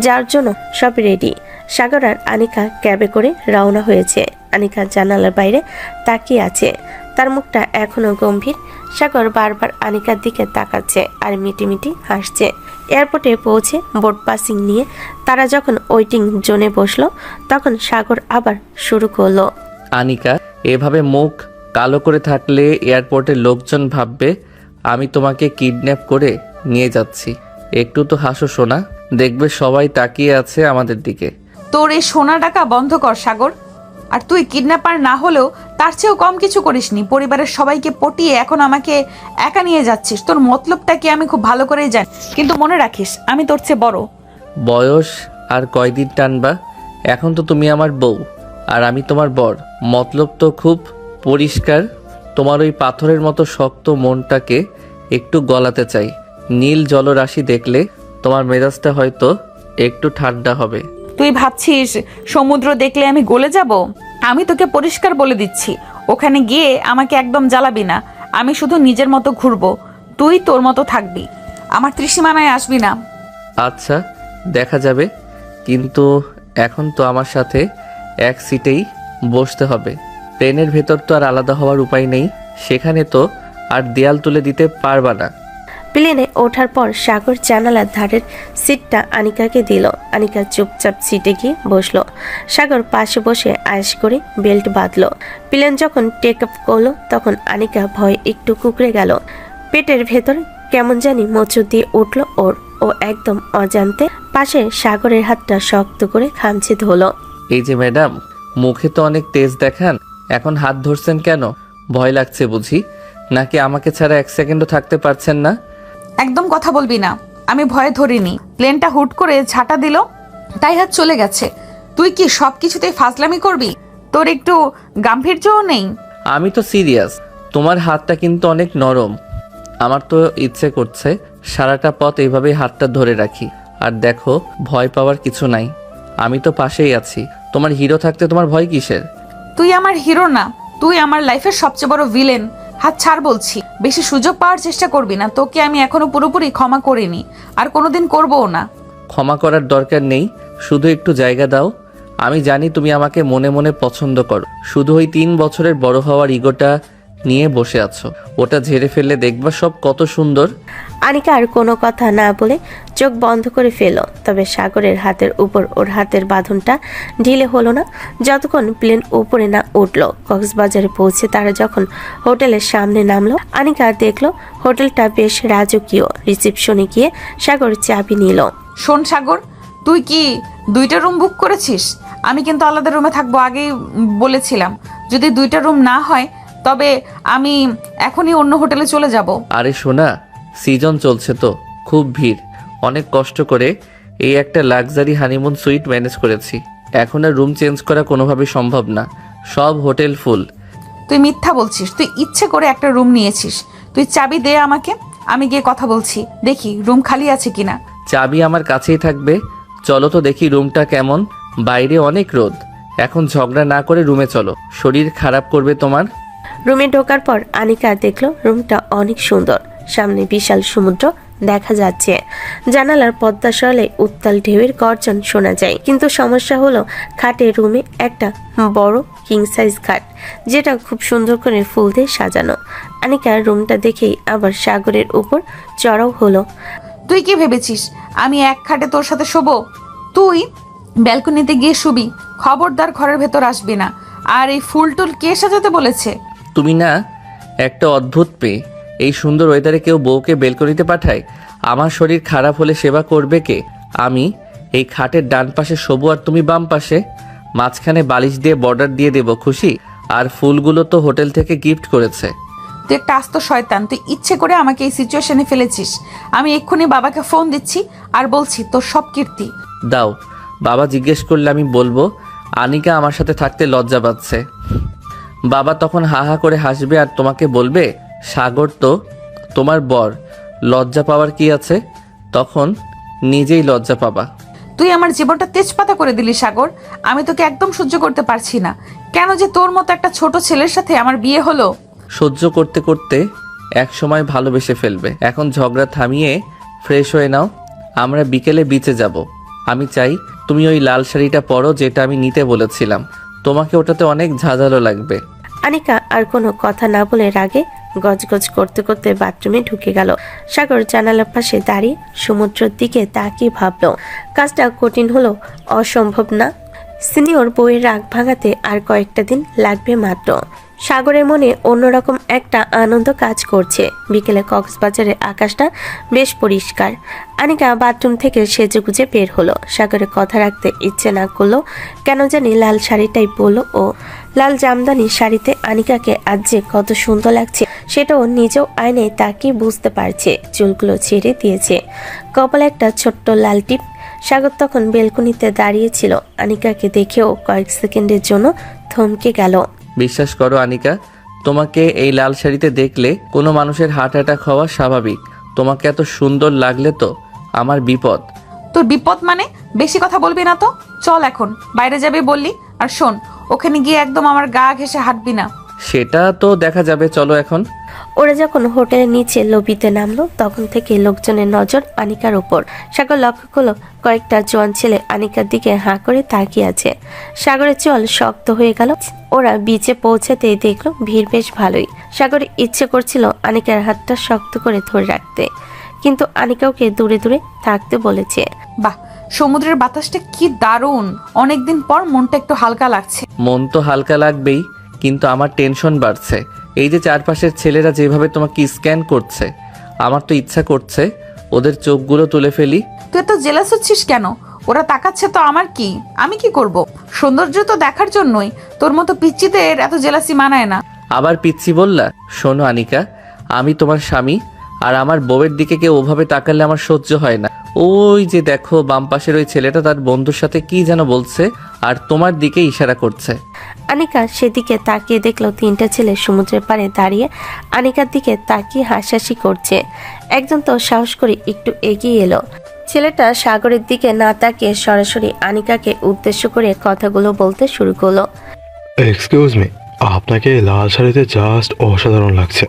যাওয়ার জন্য সব রেডি। সাগর আর আনিকা ক্যাবে করে রওনা হয়েছে। আনিকা জানালার বাইরে তাকিয়ে আছে, তার মুখটা এখনো গম্ভীর। সাগর বারবার আনিকার দিকে তাকাচ্ছে আর মিটিমিটি হাসছে। এয়ারপোর্টে পৌঁছে বোর্ড পাসিং নিয়ে তারা যখন ওয়েটিং জোনে বসলো তখন সাগর আবার শুরু করলো। আনিকা, এভাবে মুখ কালো করে থাকলে এয়ারপোর্টের লোকজন ভাববে আমি তোমাকে কিডন্যাপ করে নিয়ে যাচ্ছি। একটু তো হাসো সোনা, দেখবে সবাই তাকিয়ে আছে আমাদের দিকে। তোর এই সোনা টাকা বন্ধ কর সাগর। আর তুই কিডন্যাপার না হলেও তার চেয়েও কম কিছু করিসনি। পরিবারের সবাইকে পটিয়ে এখন আমাকে একা নিয়ে যাচ্ছিস। তোর মতলবটা কি আমি খুব ভালো করেই জানি, কিন্তু মনে রাখিস আমি তোর চেয়ে বড়। বয়স আর কয়দিন টানবা? এখন তো তুমি আমার বউ আর আমি তোমার বর। মতলব তো খুব পরিষ্কার। তোমার ওই পাথরের মতো শক্ত মনটাকে একটু গলাতে চাই। নীল জলরাশি দেখলে তোমার মেজাজটা হয়তো একটু ঠান্ডা হবে। তুই ভাবছিস সমুদ্র দেখলে আমি গলে যাব? আমি তোকে পরিষ্কার বলে দিচ্ছি, ওখানে গিয়ে আমাকে একদম জ্বালাবি না। আমি শুধু নিজের মতো ঘুরবো, তুই তোর মতো থাকবি, আমার ত্রিসীমানায় আসবি না। আচ্ছা, দেখা যাবে। কিন্তু এখন তো আমার সাথে এক সিটেই বসতে হবে। প্লেনের ভেতর তো আর আলাদা হওয়ার উপায় নেই, সেখানে তো আর দেয়াল তুলে দিতে পারবা না। প্লেনে ওঠার পর সাগর জানালার ধারের সিটটা আনিকাকে দিল। আনিকা চুপচাপ সিটে গিয়ে বসলো। সাগর পাশে বসে আয়েশ করে বেল্ট বাঁধলো। প্লেন যখন টেক আপ করলো তখন আনিকা ভয়ে একটু কুকড়ে গেল। পেটের ভেতর কেমন জানি মোচড় দিয়ে উঠল ওর। ও একদম অজান্তে পাশে সাগরের হাতটা শক্ত করে খামচে ধরলো। এই যে ম্যাডাম, মুখে তো অনেক তেজ দেখান, এখন হাত ধরছেন কেন? ভয় লাগছে বুঝি? নাকি আমাকে ছাড়া এক সেকেন্ডও থাকতে পারছেন না? একদম কথা বলবি না, আমি ভয়ে ধরিনি। প্লেনটা হুট করে ঝাঁটা দিল তাই হাত চলে গেছে। তুই কি সব কিছুতেই ফাজলামি করবি? তোর একটু গাম্ভীর্যও নেই। আমি তো সিরিয়াস। তোমার হাতটা কিন্তু অনেক নরম। আমার তো ইচ্ছে করছে সারাটা পথ এইভাবেই হাতটা ধরে রাখি। আর দেখো, ভয় পাওয়ার কিছু নাই, আমি তো পাশেই আছি। তোমার হিরো থাকতে তোমার ভয় কিসের? তুই আমার হিরো না, তুই আমার লাইফের সবচেয়ে বড় ভিলেন। হাত ছাড় বলছি। বেশি সুযোগ পাওয়ার চেষ্টা করবি না। তোকে আমি এখনো পুরোপুরি ক্ষমা করিনি, আর কোনোদিন করবও না। ক্ষমা করার দরকার নেই, শুধু একটু জায়গা দাও। আমি জানি তুমি আমাকে মনে মনে পছন্দ করো, শুধু ওই 3 বছরের বড় হওয়ার ইগোটা নিয়ে বসে আছো, ওটা ঝেড়ে ফেললে দেখবা সব কত সুন্দর। আনিকা আর কোনো কথা না বলে চোখ বন্ধ করে ফেল। তবে সাগরের হাতের উপর ওর হাতের বাঁধনটা ঢিলে হলো না যতক্ষণ প্লেন উপরে না উঠলো। কক্সবাজারে পৌঁছে তারা যখন হোটেলের সামনে নামলো, আনিকা দেখলো হোটেলটা বেশ রাজকীয়। রিসেপশনে গিয়ে সাগর চাবি নিল। শোন সাগর, তুই কি 2টা রুম বুক করেছিস? আমি কিন্তু আলাদা রুমে থাকবো, আগেই বলেছিলাম। যদি 2টা রুম না হয় তবে আমি এখনই অন্য হোটেলে চলে যাব। আরে শোনা, সিজন চলছে তো, খুব ভিড়। অনেক কষ্ট করে এই একটা লাক্সারি হানিমুন সুইট ম্যানেজ করেছি। এখন আর রুম চেঞ্জ করা কোনোভাবেই সম্ভব না, সব হোটেল ফুল। তুই মিথ্যা বলছিস, তুই ইচ্ছে করে একটা রুম নিয়েছিস। তুই চাবি দে আমাকে, আমি গিয়ে কথা বলছি, দেখি রুম খালি আছে কিনা। চাবি আমার কাছেই থাকবে। চলো তো দেখি রুমটা কেমন। বাইরে অনেক রোদ, এখন ঝগড়া না করে রুমে চলো, শরীর খারাপ করবে তোমার। রুমে ঢোকার পর আনিকা দেখলো রুমটা অনেক সুন্দর। সামনে বিশাল সমুদ্র দেখা যাচ্ছে। জানালার পর্দা সরালে উত্তাল ঢেউয়ের গর্জন শোনা যায়। কিন্তু সমস্যা হলো খাটের রুমে একটা বড় কিং সাইজ খাট, যেটা খুব সুন্দর করে ফুল দিয়ে সাজানো। আনিকা রুমটা দেখেই আবার সাগরের উপর চড়াও হলো। তুই কি ভেবেছিস আমি এক খাটে তোর সাথে শোবো? তুই ব্যালকনিতে গিয়ে শুবি, খবরদার ঘরের ভেতর আসবি না। আর এই ফুল টুল কে সাজাতে বলেছে? তুমি না একটা অদ্ভুত পেয়ে। এই সুন্দর ওয়েদারে কেউ বউকে বেলকনিতে পাঠায়? আমার শরীর খারাপ হলে সেবা করবে কে? আমি এই খাটের ডান পাশে শোবো আর তুমি বাম পাশে। মাঝখানে বালিশ দিয়ে বর্ডার দিয়ে দেবো, খুশি? আর ফুলগুলো তো হোটেল থেকে গিফট করেছে। তুই একটা আস্ত শয়তান, তুই ইচ্ছে করে আমাকে এই সিচুয়েশনে ফেলেছিস। আমি এক্ষুনি বাবাকে ফোন দিচ্ছি আর বলছি তোর সব কীর্তি। দাও, বাবা জিজ্ঞেস করলে আমি বলবো আনিকা আমার সাথে থাকতে লজ্জা পাচ্ছে। বাবা তখন হা হা করে হাসবে আর তোমাকে বলবে সাগর তো তোমার বর, লজ্জা পাওয়ার কি আছে? তখন নিজেই লজ্জা পাবা। তুই আমার জীবনটা তেজপাতা করে দিলি সাগর। আমি তোকে একদম সহ্য করতে পারছি না। কেন যে তোর মতো একটা ছোট ছেলের সাথে আমার বিয়ে হলো? সহ্য করতে করতে এক সময় ভালোবেসে ফেলবে। এখন ঝগড়া থামিয়ে ফ্রেশ হয়ে নাও, আমরা বিকেলে বিচে যাব। আমি চাই তুমি ওই লাল শাড়িটা পরো যেটা আমি নিতে বলেছিলাম, তোমাকে ওটাতে অনেক ঝাঁঝালো লাগবে। আনিকা আর কোনো কথা না বলে রাগে গজগজ করতে করতে বাথরুমে ঢুকে গেল। সাগর জানালার পাশে দাঁড়িয়ে সমুদ্রের দিকে তাকিয়ে ভাবলো কাজটা কঠিন হলো অসম্ভব না। সিনিয়র বউয়ের রাগ ভাঙাতে আর কয়েকটা দিন লাগবে মাত্র। সাগরের মনে অন্যরকম একটা আনন্দ কাজ করছে। বিকেলে কক্সবাজারের আকাশটা বেশ পরিষ্কার। আনিকা বাথরুম থেকে সেজেগুজে বের হলো। সাগরের কথা রাখতে ইচ্ছে না করলো কেন জানি লাল শাড়িটাই পরলো ও। লাল জামদানি শাড়িতে আনিকাকে আজ যে কত সুন্দর লাগছে সেটাও নিজেও আয়নায় তাকিয়ে বুঝতে পারছে। চুলগুলো ছেড়ে দিয়েছে, কপালে একটা ছোট্ট লাল টিপ। সাগর তখন বেলকনিতে দাঁড়িয়েছিল। আনিকাকে দেখেও কয়েক সেকেন্ডের জন্য থমকে গেল। বিশ্বাস করো আনিকা, তোমাকে এই লাল শাড়িতে দেখলে কোনো মানুষের হার্ট অ্যাটাক হওয়া স্বাভাবিক। তোমাকে এত সুন্দর লাগলে তো আমার বিপদ। তোর বিপদ মানে? বেশি কথা বলবি না তো। চল এখন, বাইরে যাবে বললি। আর শোন, ওখানে গিয়ে একদম আমার গা ঘেঁষে হাঁটবি না। সেটা তো দেখা যাবে, চলো এখন। ওরা যখন হোটেলের নিচে লবিতে নামলো তখন থেকে লোকজনের নজর আনিকার উপর। সাগর লক্ষ্য করলো কয়েকটা জোয়ান ছেলে আনিকার দিকে হাঁ করে তাকিয়ে আছে। সাগরের চল শক্ত হয়ে গেল। ওরা বিচে পৌঁছাতেই দেখলো ভিড় বেশ ভালোই। সাগরের ইচ্ছে করছিল আনিকার হাতটা শক্ত করে ধরে রাখতে, কিন্তু আনিকা ওকে দূরে দূরে থাকতে বলেছে। বাহ, সমুদ্রের বাতাসটা কি দারুণ। অনেকদিন পর মনটা একটু হালকা লাগছে। মন তো হালকা লাগবেই, কিন্তু আমার টেনশন বাড়ছে। এই যে চারপাশের ছেলেরা যেভাবে তোমাকে স্ক্যান করছে, আমার তো ইচ্ছা করছে ওদের চোখগুলো তুলে ফেলি। তুই এত জেলাস হচ্ছিস কেন? ওরা তাকাচ্ছে তো, আমার কি? আমি কি করব? সৌন্দর্য তো দেখার জন্যই। তোর মতো পিচ্চিদের এত জেলাসি মানায় না। আবার পিচ্ছি বললা? শোনো আনিকা, আমি তোমার স্বামী, আর আমার বউয়ের দিকে কেউ ওভাবে তাকালে আমার সহ্য হয় না। ওই যে দেখো বাম পাশের ওই ছেলেটা তার বন্ধুর সাথে কি যেন বলছে আর তোমার দিকে ইশারা করছে। আনিকা সেদিকে তাকিয়ে দেখলো তিনটা ছেলে সমুদ্রের পাড়ে দাঁড়িয়ে আনিকার দিকে তাকিয়ে হাসাহাসি করছে। একজন তো সাহস করে একটু এগিয়ে এলো। ছেলেটা সাগরের দিকে না তাকিয়ে সরাসরি আনিকাকে উদ্দেশ্য করে কথাগুলো বলতে শুরু করলো। এক্সকিউজ মি, আপনাকে লাল শাড়িতে জাস্ট অসাধারণ লাগছে।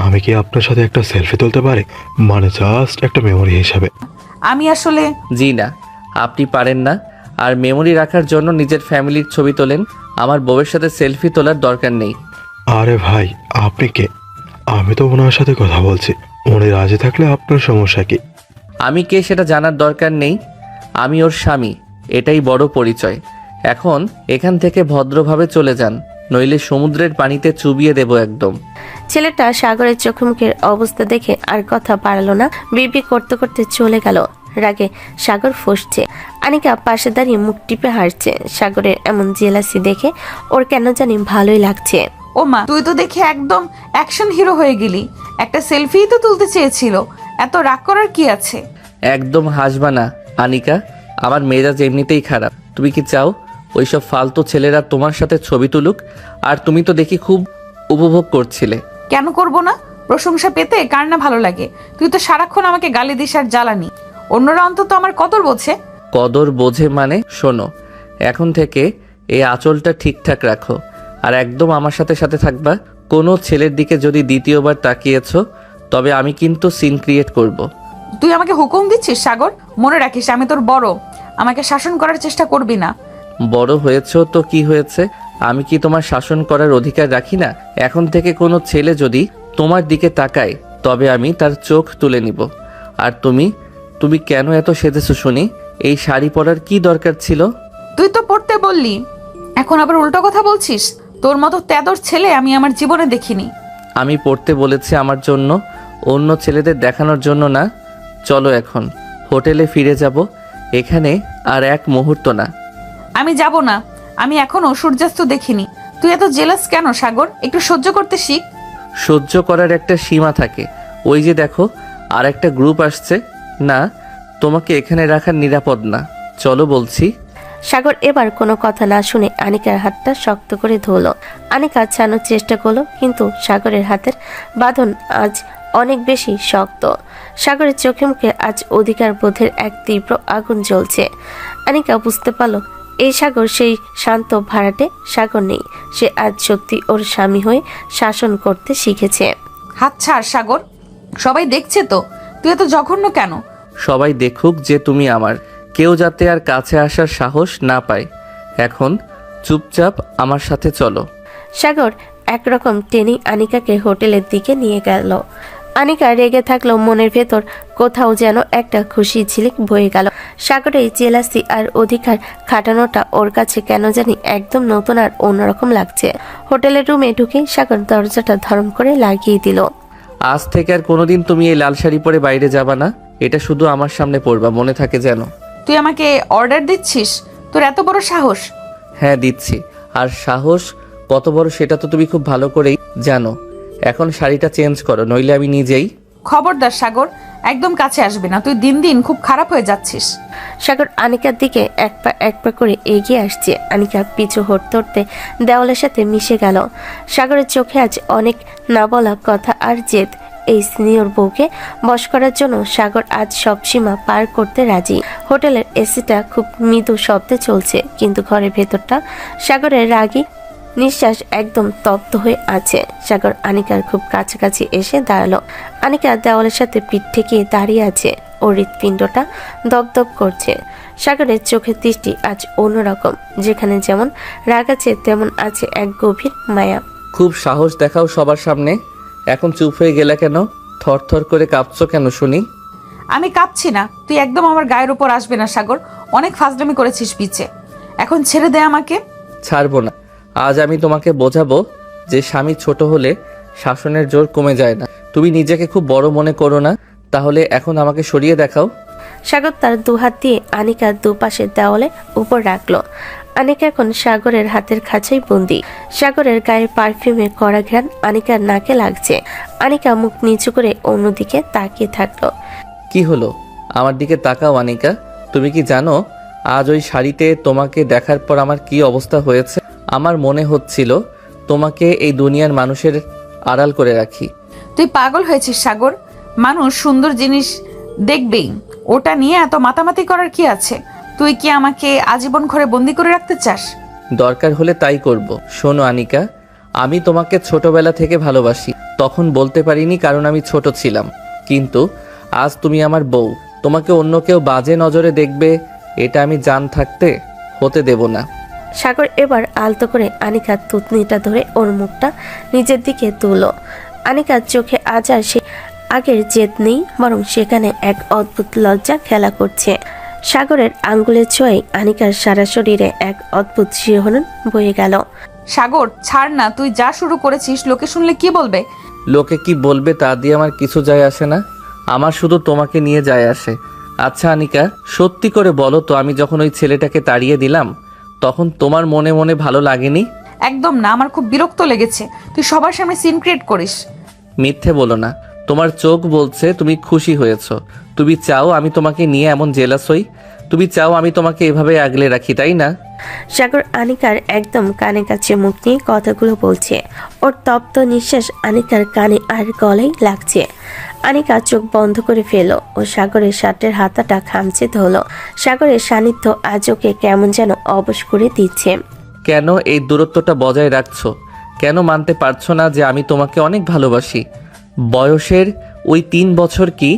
আমি কি আপনার সাথে একটা সেলফি তুলতে পারি? মানে জাস্ট একটা মেমোরি হিসাবে। আমি আসলে জি না, আপনি পারেন না। আর মেমোরি রাখার জন্য নিজের ফ্যামিলির ছবি তোলেন, আমার বউয়ের সাথে সেলফি তোলার দরকার নেই। আরে ভাই, আপনি কে? আমি তো ওনার সাথে কথা বলছি। উনি রাজি থাকলে আপনার সমস্যা কি? আমি কে সেটা জানার দরকার নেই। আমি ওর স্বামী, এটাই বড় পরিচয়। এখন এখান থেকে ভদ্রভাবে চলে যান, নইলে সমুদ্রের পানিতে চুবিয়ে দেব একদম। ছেলেটা সাগরের চোখে মুখের অবস্থা দেখে আর কথা বাড়ালো না, বিড়বিড় করতে করতে চলে গেল। রাগে সাগর ফুঁসছে। আনিকা পাশে দাঁড়িয়ে মুখ টিপে হাসছে। সাগরের এমন জেলাসি দেখে ওর কেন জানি ভালোই লাগছে। ও মা, তুই তো দেখে একদম অ্যাকশন হিরো হয়ে গেলি। একটা সেলফি তো তুলতে চেয়েছিল, এত রাগ করার কি আছে? একদম হাসবা না আনিকা, আমার মেজাজ এমনিতেই খারাপ। তুমি কি চাও ওইসব ফালতু ছেলেরা তোমার সাথে ছবি তুলুক? আর তুমি তো দেখি খুব উপভোগ করছিলে। কেন করব না? প্রশংসা পেতে কার না ভালো লাগে? তুই তো সারাক্ষণ আমাকে গালি দিস আর জ্বালানি। অন্যরা অন্তত আমার কদর বোঝে। কদর বোঝে মানে? শোনো, এখন থেকে এই আঁচলটা ঠিকঠাক রাখো, আর একদম আমার সাথে সাথে থাকবা। কোনো ছেলের দিকে যদি দ্বিতীয়বার তাকিয়েছো, তবে আমি কিন্তু সিন ক্রিয়েট করব। তুই আমাকে হুকুম দিচ্ছিস সাগর? মনে রাখিস আমি তোর বড়, আমাকে শাসন করার চেষ্টা করবি না। বড় হয়েছো তো কি হয়েছে? আমি কি তোমার শাসন করার অধিকার রাখি না? এখন থেকে কোনো ছেলে যদি তোমার দিকে তাকায়, তবে আমি তার চোখ তুলে নিব। আর তুমি তুমি কেন এত সেজেছো শুনি? এই শাড়ি পরার কি দরকার ছিল? তুই তো পড়তে বললি, এখন আবার উল্টো কথা বলছিস। তোর মতো তেদর ছেলে আমি আমার জীবনে দেখিনি। আমি পড়তে বলেছি আমার জন্য, অন্য ছেলেদের দেখানোর জন্য না। চলো এখন হোটেলে ফিরে যাব, এখানে আর এক মুহূর্ত না। আমি যাব না, আমি এখনো সূর্যাস্ত দেখিনি। তুই এত জেলাস কেন সাগর? একটু সহ্য করতে শিখ। সহ্য করার একটা সীমা থাকে। ওই যে দেখো, আর একটা গ্রুপ আসছে। না, তোমাকে এখানে রাখা নিরাপদ না, চলো বলছি। সাগর এবার কোনো কথা না শুনে আনিকার হাতটা শক্ত করে ধরল। আনিকা ছাড়ানোর চেষ্টা করলো, কিন্তু সাগরের হাতের বাঁধন আজ অনেক বেশি শক্ত। সাগরের চোখে মুখে আজ অধিকার বোধের এক তীব্র আগুন জ্বলছে। আনিকা বুঝতে পারল এই সাগর সেই শান্ত ভাড়াটে সাগর নেই। সে আজ সত্যি ওর স্বামী হয়ে শাসন করতে শিখেছে। হাত ছাড় সাগর, সবাই দেখছে তো। তুই এত জঘন্য কেন? সবাই দেখুক যে তুমি আমার, কেউ যাতে আর কাছে আসার সাহস না পায়। এখন চুপচাপ আমার সাথে চলো। সাগর একরকম টেনে আনিকাকে হোটেলের দিকে নিয়ে গেল। আনিকা রেগে থাকলেও মনের ভেতর কোথাও যেন একটা খুশি ঝিলিক বয়ে গেল। সাগরের জেলাসি আর অধিকার খাটানোটা ওর কাছে কেন জানি একদম নতুন আর অন্যরকম লাগছে। হোটেলের রুমে ঢুকে সাগর দরজাটা ধরম করে লাগিয়ে দিল। আজ থেকে আর কোনোদিন তুমি এই লাল শাড়ি পরে বাইরে যাবা না, এটা শুধু আমার সামনে পরবা, মনে থাকে যেন। তুই আমাকে অর্ডার দিচ্ছিস? তোর এত বড় সাহস? হ্যাঁ দিচ্ছি, আর সাহস কত বড় সেটা তো তুমি খুব ভালো করেই জানো। এখন শাড়িটা চেঞ্জ করো, নইলে আমি নিজেই। খবরদার সাগর, একদম কাছে আসবি না। তুই দিন দিন খুব খারাপ হয়ে যাচ্ছিস। সাগর আনিকার দিকে এক পা করে এগিয়ে আসছে। আনিকা পিছু হটতে হটতে দেওয়ালের সাথে মিশে গেল। সাগরের চোখে আজ অনেক না বলা কথা আর জেদ। এই সিনিয়র বউকে বশ করার জন্য সাগর আজ সব সীমা পার করতে রাজি। হোটেলের এসিটা খুব মৃদু শব্দে চলছে, কিন্তু ঘরের ভেতরটা সাগরের রাগী নিঃশ্বাস একদম তপ্ত হয়ে আছে। সাগর আনিকার খুব কাছাকাছি এসে দাঁড়ালো। আনিকা দেওয়ালের সাথে পিঠ ঠেকিয়ে দাঁড়িয়ে আছে, ওর হৃৎপিণ্ডটা দপদপ করছে। সাগরের চোখের দৃষ্টি আজ অন্যরকম, যেখানে যেমন রাগ আছে তেমন আছে এক গভীর মায়া। খুব সাহস দেখাও সবার সামনে। এখন চুপ হয়ে গেলে কেন? থরথর করে কাঁপছো কেন শুনি? আমি কাঁপছি না। তুই একদম আমার গায়ের উপর আসবে না সাগর। অনেক ফাজলামি করেছিস পিছে, এখন ছেড়ে দে আমাকে। ছাড়বো না। আজ আমি তোমাকে বোঝাবো যে স্বামী ছোট হলে শাসনের জোর কমে যায় না। তুমি নিজেকে খুব বড় মনে করো না, তাহলে এখন আমাকে সরিয়ে দেখাও। সাগর তার দুহাত দিয়ে আনিকার দুপাশের দেওয়ালে উপর রাখলো। আনিকা এখন সাগরের হাতের কাছেই বন্দি। সাগরের গায়ে পারফিউমে কড়া ঘ্রাণ আনিকার নাকে লাগছে। আনিকা মুখ নিচু করে অন্যদিকে তাকিয়ে থাকলো। কি হলো? আমার দিকে তাকাও আনিকা। তুমি কি জানো আজ ওই শাড়িতে তোমাকে দেখার পর আমার কি অবস্থা হয়েছে? আমার মনে হচ্ছিল তোমাকে এই দুনিয়ার মানুষের আড়াল করে রাখি। তুই পাগল হয়েছিস সাগর। মানুষ সুন্দর জিনিস দেখবেই, ওটা নিয়ে এত মাতামাতি করার কি আছে? তুই কি আমাকে আজীবন ঘরে বন্দি করে রাখতে চাস? দরকার হলে তাই করব। শোনো আনিকা, আমি তোমাকে ছোটবেলা থেকে ভালোবাসি। তখন বলতে পারিনি কারণ আমি ছোট ছিলাম, কিন্তু আজ তুমি আমার বউ। তোমাকে অন্য কেউ বাজে নজরে দেখবে এটা আমি জান থাকতে হতে দেব না। সাগর এবার আলতো করে আনিকার তুতনিটা ধরে ওর মুখটা নিজের দিকে তুলল। আনিকার চোখে আজ আর সে আগের জেদ নেই, বরং সেখানে এক অদ্ভুত লজ্জা খেলা করছে। সাগরের আঙ্গুলের ছোঁয়ায় আনিকার সারা শরীরে এক অদ্ভুত শিহরণ বয়ে গেল। সাগর ছাড় না, তুই যা শুরু করেছিস লোকে শুনলে কি বলবে? লোকে কি বলবে তা দিয়ে আমার কিছু যায় আসে না, আমার শুধু তোমাকে নিয়ে যায় আসে। আচ্ছা আনিকা, সত্যি করে বলো তো, আমি যখন ওই ছেলেটাকে তাড়িয়ে দিলাম তখন তোমার মনে মনে ভালো লাগেনি? একদম না, আমার খুব বিরক্ত লেগেছে। তুই সবার সামনে সিন ক্রিয়েট করিস। মিথ্যে বলো না, তোমার চোখ বলছে তুমি খুশি হয়েছো। তুমি চাও আমি তোমাকে নিয়ে এমন জেলাস হই? তুমি চাও আমি তোমাকে এভাবে আগলে রাখি, তাই না? সাগর আনিকার একদম কানে কাছে মুখ নিয়ে কথাগুলো বলছে। ওর তপ্ত নিঃশ্বাস আনিকার কানে আর গলায় লাগছে। আনিকা চোখ বন্ধ করে ফেলল ও সাগরের শার্টের হাতাটা খামচে ধরল। সাগরের সান্নিধ্য আজ ওকে কেমন যেন অবশ করে দিচ্ছে। কেন এই দূরত্বটা বজায় রাখছো? কেন মানতে পারছো না যে আমি তোমাকে অনেক ভালোবাসি? বয়সের ওই 3 বছর কি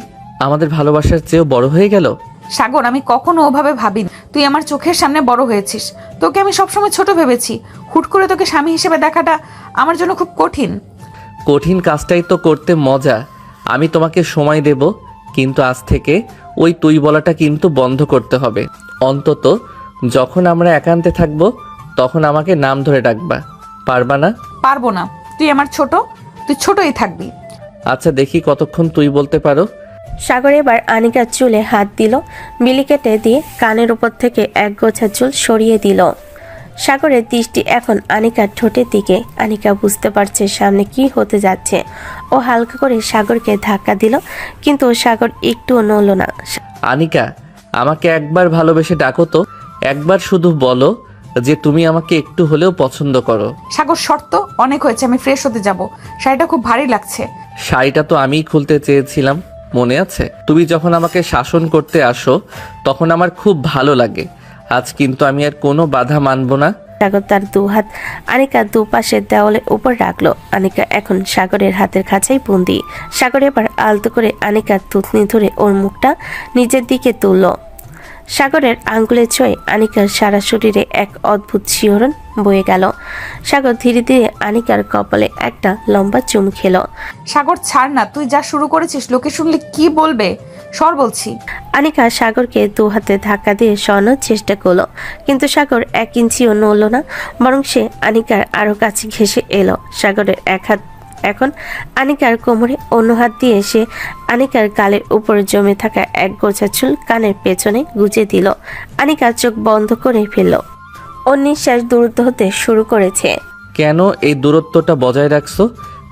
আমাদের ভালোবাসার চেয়েও বড় হয়ে গেল? সাগর, আমি কখনো ওভাবে ভাবিনি। তুই আমার চোখের সামনে বড় হয়েছিস, তোকে আমি সবসময় ছোট ভেবেছি। হুট করে তোকে স্বামী হিসেবে দেখাটা আমার জন্য খুব কঠিন। কঠিন কাজটাই তো করতে মজা। আমি তোমাকে সময় দেব, কিন্তু আজ থেকে ওই তুই বলাটা কিন্তু বন্ধ করতে হবে। অন্তত যখন আমরা একান্তে থাকবো তখন আমাকে নাম ধরে ডাকবা, পারবা না? পারবো না, তুই আমার ছোট, তুই ছোটই থাকবি। আচ্ছা দেখি কতক্ষণ তুই বলতে পারো। সাগর এবার আনিকার চুলে হাত দিল, বিলি কেটে দিয়ে কানের উপর থেকে এক গোছা চুল সরিয়ে দিল। সাগরের দৃষ্টি এখন আনিকার ঠোঁটের দিকে। আনিকা বুঝতে পারছে সামনে কি হতে যাচ্ছে। ও হালকা করে সাগরকে ধাক্কা দিল, কিন্তু সাগর একটুও নড়ল না। আনিকা, আমাকে একবার ভালোবেসে ডাকো তো। একবার শুধু বলো যে তুমি আমাকে একটু হলেও পছন্দ করো। সাগর, শর্ত অনেক হয়েছে, আমি ফ্রেশ হতে যাব। শাড়িটা খুব ভারী লাগছে। শাড়িটা তো আমিই খুলতে চেয়েছিলাম, মনে আছে? তুমি যখন আমাকে শাসন করতে আসো তখন আমার খুব ভালো লাগে। আজ কিন্তু আমি আর কোনো বাধা মানব না। সাগর তার দুহাত আনিকার দুপাশের দেওয়ালের উপর রাখলো। আনিকা এখন সাগরের হাতের কাছেই বন্দি। সাগর এবার আলতো করে আনিকার থুতনি ধরে ওর মুখটা নিজের দিকে তুলল। সাগরের আঙ্গুলের ছোঁয়ে আনিকার সারা শরীরে এক অদ্ভুত শিহরণ বয়ে গেল। সাগর ধীরে ধীরে আনিকার কপালে একটা লম্বা চুমু খেলো। সাগর ছাড় না, তুই যা শুরু করেছিস লোকে শুনলে কি বলবে? সর বলছি। আনিকা সাগরকে দু হাতে ধাক্কা দিয়ে সরানোর চেষ্টা করলো, কিন্তু সাগর 1 ইঞ্চিও নড়ল না, বরং সে আনিকার আরো কাছে ঘেঁষে এলো। সাগরের এক হাত এখন আনিকার কোমরে, অন্য হাত দিয়ে সে আনিকার গালের উপর জমে থাকা এক গোছা চুল কানের পেছনে গুজে দিল। আনিকা চোখ বন্ধ করে ফেলল। ওর নিঃশ্বাস দ্রুত হতে শুরু করেছে। কেন এই দূরত্বটা বজায় রাখছো?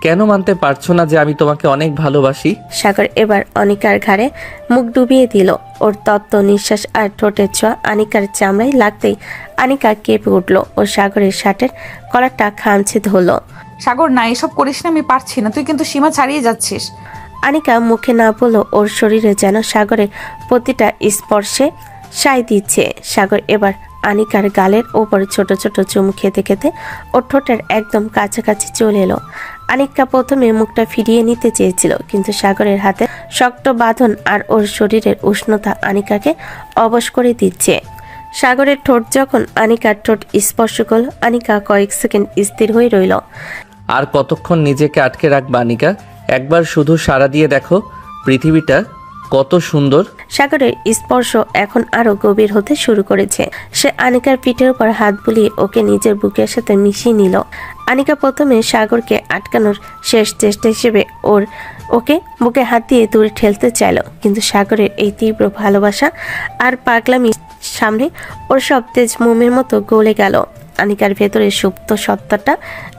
কেন মানতে পারছো না যে আমি তোমাকে অনেক ভালোবাসি? সাগর এবার অনিকার ঘাড়ে মুখ ডুবিয়ে দিল। ওর তপ্ত নিঃশ্বাস আর ঠোঁটের ছোঁয়া আনিকার চামড়ায় লাগতেই আনিকা কেঁপে উঠল ও সাগরের শার্টের কলারটা খামচে ধরল। সাগর না, এসব করিস না, আমি পারছি না। তুই কিন্তু সীমা ছাড়িয়ে যাচ্ছিস। আনিকা মুখে না বলল, ওর শরীরে যেন সাগরের প্রতিটা স্পর্শে সায় দিচ্ছে। সাগর এবার আনিকার গালের ওপর ছোট ছোট চুমু খেতে খেতে ওর ঠোঁটের একদম কাছাকাছি চলে এলো। আনিকা প্রথমে মুখটা ফিরিয়ে নিতে চেয়েছিল, কিন্তু সাগরের হাতে শক্ত বাঁধন আর ওর শরীরের উষ্ণতা আনিকাকে অবশ করে দিচ্ছে। সাগরের ঠোঁট যখন আনিকার ঠোঁট স্পর্শ করল, আনিকা কয়েক সেকেন্ড স্থির হয়ে রইল। আর কতক্ষণ নিজেকে আটকে রাখবা আনিকা? একবার শুধু সাড়া দিয়ে দেখো, পৃথিবীটা কত সুন্দর। সাগরের স্পর্শ এখন আরো গভীর হতে শুরু করেছে। সে আনিকার পিঠের উপর হাত বুলিয়ে ওকে নিজের বুকের সাথে মিশিয়ে নিল। আনিকা প্রথমে সাগরকে আটকানোর শেষ চেষ্টা হিসেবে ওকে বুকে হাত দিয়ে দূরে ঠেলতে চাইল, কিন্তু সাগরের এই তীব্র ভালোবাসা আর পাগলামি সামনে ওর সব তেজ মোমের মতো গলে গেল। আনিকার ভেতরে সুপ্ত সত্তাটা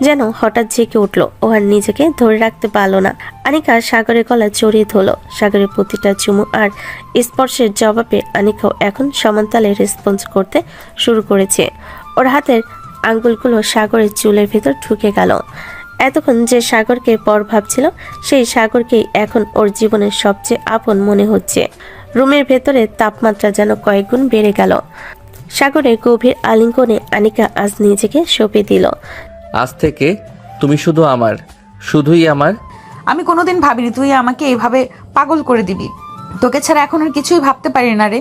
যেন হঠাৎ জেগে উঠল। ও আর নিজেকে ধরে রাখতে পারল না। আনিকা সাগরের গলা জড়িয়ে ধরল। সাগরের প্রতিটা চুমু আর স্পর্শের জবাবে আনিকাও এখন সমানতালে রেসপন্স করতে শুরু করেছে। ওর হাতের আঙ্গুলগুলো সাগরের চুলের ভেতর ঢুকে গেল। এতক্ষণ যে সাগরকে পর ভাবছিল, সেই সাগরকেই এখন ওর জীবনের সবচেয়ে আপন মনে হচ্ছে। রুমের ভেতরে তাপমাত্রা যেন কয়েক গুণ বেড়ে গেল। সাগরের গভীর আলিঙ্গনে আনিকা আজ নিজেকে সঁপে দিল। আজ থেকে তুমি শুধু আমার, শুধুই আমার। আমি কোনোদিন ভাবিনি তুই আমাকে এইভাবে পাগল করে দিবি। তোকে ছাড়া এখন আর কিছুই ভাবতে পারি না রে।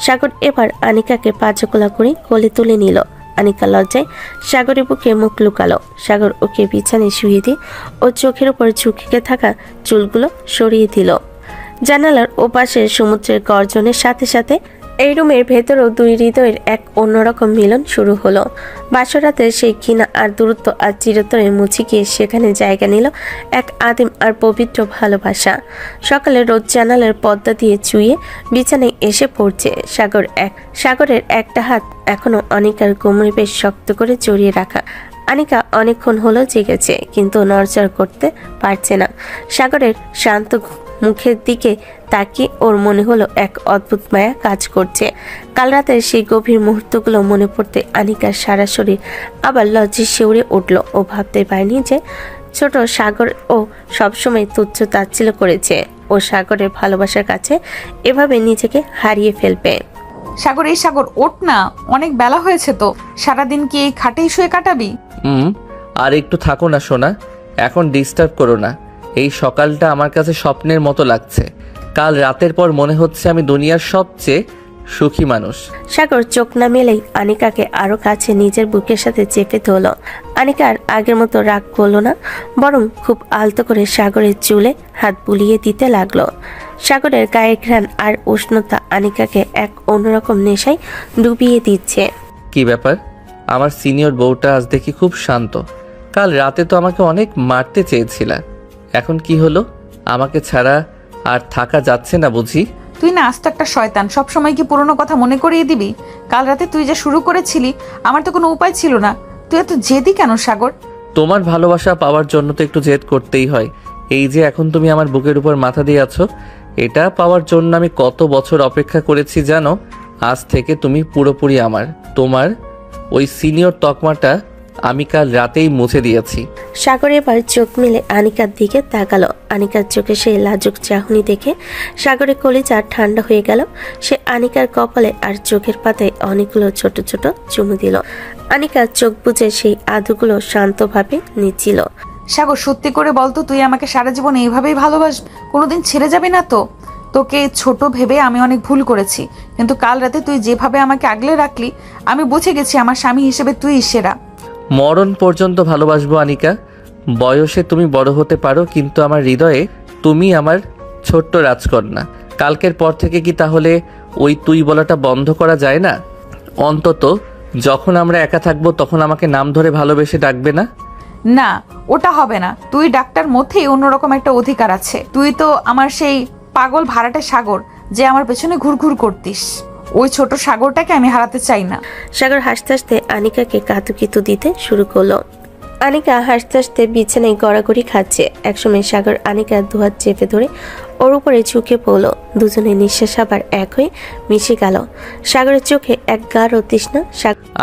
সাগর এবার আনিকাকে পাঁচকোলা করে কোলে তুলে নিল। আনিকা লজ্জায় সাগরের বুকে মুখ লুকালো। সাগর ওকে বিছানায় শুয়ে দিয়ে ওর চোখের উপর ঝুঁকে থাকা চুলগুলো সরিয়ে দিল। জানালার ওপাশে সমুদ্রের গর্জনের সাথে সাথে এই রুমের ভেতরেও দুই হৃদয়ের এক অন্যরকম মিলন শুরু হলো। বাসরাতের সেই ঘৃণা আর দূরত্ব আর চিরতরে মুছে গিয়ে সেখানে জায়গা নিল এক আদিম আর পবিত্র ভালোবাসা। সকালে রোজ জানালার পর্দা দিয়ে চুইয়ে বিছানায় এসে পড়ছে সাগরের একটা হাত এখনো অনিকার কোমরে বেশ শক্ত করে জড়িয়ে রাখা। আনিকা অনেকক্ষণ হলো জেগেছে, কিন্তু নড়চড় করতে পারছে না। সাগরের শান্ত মুখের দিকে তাকিয়ে ওর মনে হলো এক অদ্ভুত মায়া কাজ করছে। কাল রাতের সেই গভীর মুহূর্তগুলো মনে পড়তে আনিকার সারা শরীর আবার লজ্জায় শিউরে উঠল। ও ভাবতে পারেনি যে ছোট সাগর ও সবসময় তুচ্ছ তাচ্ছিল্য করেছে। ও সাগরের ভালোবাসার কাছে এভাবে নিজেকে হারিয়ে ফেলবে। সাগর, এই সাগর, ওঠ না, অনেক বেলা হয়েছে তো। সারাদিন কি এই খাটেই শুয়ে কাটাবি? আর একটু থাকো না সোনা, এখন ডিস্টার্ব করো না। এই সকালটা আমার কাছে স্বপ্নের মতো লাগছে। কাল রাতের পর মনে হচ্ছে আমি দুনিয়ার সবচেয়ে সুখী মানুষ। সাগর চোখ না মেলেই আনিকাকে আরো কাছে নিজের বুকের সাথে চেপে ধরল। আনিকার আগের মতো রাগ করলো না, বরং খুব আলতো করে সাগরের চুলে হাত বুলিয়ে দিতে লাগলো। সাগরের গায়ের ঘ্রাণ আর উষ্ণতা আনিকাকে এক অন্যরকম নেশায় ডুবিয়ে দিচ্ছে। কি ব্যাপার, আমার সিনিয়র বউটা আজ দেখি খুব শান্ত। কাল রাতে তো আমাকে অনেক মারতে চেয়েছিলা, এখন কি হলো? আমাকে ছাড়া আর থাকা যাচ্ছে না বুঝি? তুই না আস্ত একটা শয়তান, সবসময় কি পুরনো কথা মনে করিয়ে দিবি? কাল রাতে তুই যা শুরু করেছিলি, আমার তো কোনো উপায় ছিল না। তুই এত জেদি কেন সাগর? তোমার ভালোবাসা পাওয়ার জন্য তো একটু জেদ করতেই হয়। এই যে এখন তুমি আমার বুকের উপর মাথা দিয়ে আছো, এটা পাওয়ার জন্য আমি কত বছর অপেক্ষা করেছি জানো? আজ থেকে তুমি পুরোপুরি আমার। তোমার ওই সিনিয়র তকমাটা আমি কাল রাতেই মুছে দিয়েছি। সাগর এবার চোখ মেলে আনিকার দিকে তাকালো। আনিকার চোখে সেই লাজুক চাহনি দেখে সাগরের কলিজা ঠান্ডা হয়ে গেল। সে আনিকার কপালে আর চোখের পাতায় অনেকগুলো ছোট ছোট চুমু দিল। আনিকার চোখ বুজে সেই আধুগুলো শান্তভাবে নিচ্ছিল। সাগর, সত্যি করে বলতো, তুই আমাকে সারা জীবন এইভাবেই ভালোবাসবি? কোনোদিন ছেড়ে যাবি না তো? তোকে ছোট ভেবে আমি অনেক ভুল করেছি, কিন্তু কাল রাতে তুই যেভাবে আমাকে আগলে রাখলি, আমি বুঝে গেছি আমার স্বামী হিসেবে তুই সেরা। মরণ পর্যন্ত ভালোবাসবো আনিকা। বয়সে তুমি বড় হতে পারো, কিন্তু আমার হৃদয়ে তুমি আমার ছোট্ট রাজকন্যা। কালকের পর থেকে কি তাহলে ওই তুই বলাটা বন্ধ করা যায় না? অন্তত যখন আমরা একা থাকবো তখন আমাকে নাম ধরে ভালোবেসে ডাকবে না? না, ওটা হবে না। তুই ডাক্তার মধ্যেই অন্যরকম একটা অধিকার আছে। তুই তো আমার সেই পাগল ভাড়াটে সাগর, যে আমার পেছনে ঘুরঘুর করতিস। ওই ছোট সাগরটাকে আমি হারাতে চাই না। সাগর হাসতে হাসতে আনিকাকে কাতুকিতু দিতে শুরু করলো। আনিকা হাসতে হাসতে বিছানায় গড়াগড়ি খাচ্ছে। একসময় সাগর আনিকার দুহাত চেপে ধরে ওর উপরে ঝুঁকে পড়লো। দুজনের নিঃশ্বাস আবার এক হয়ে মিশে গেল। সাগরের চোখে এক গাঢ় তৃষ্ণা।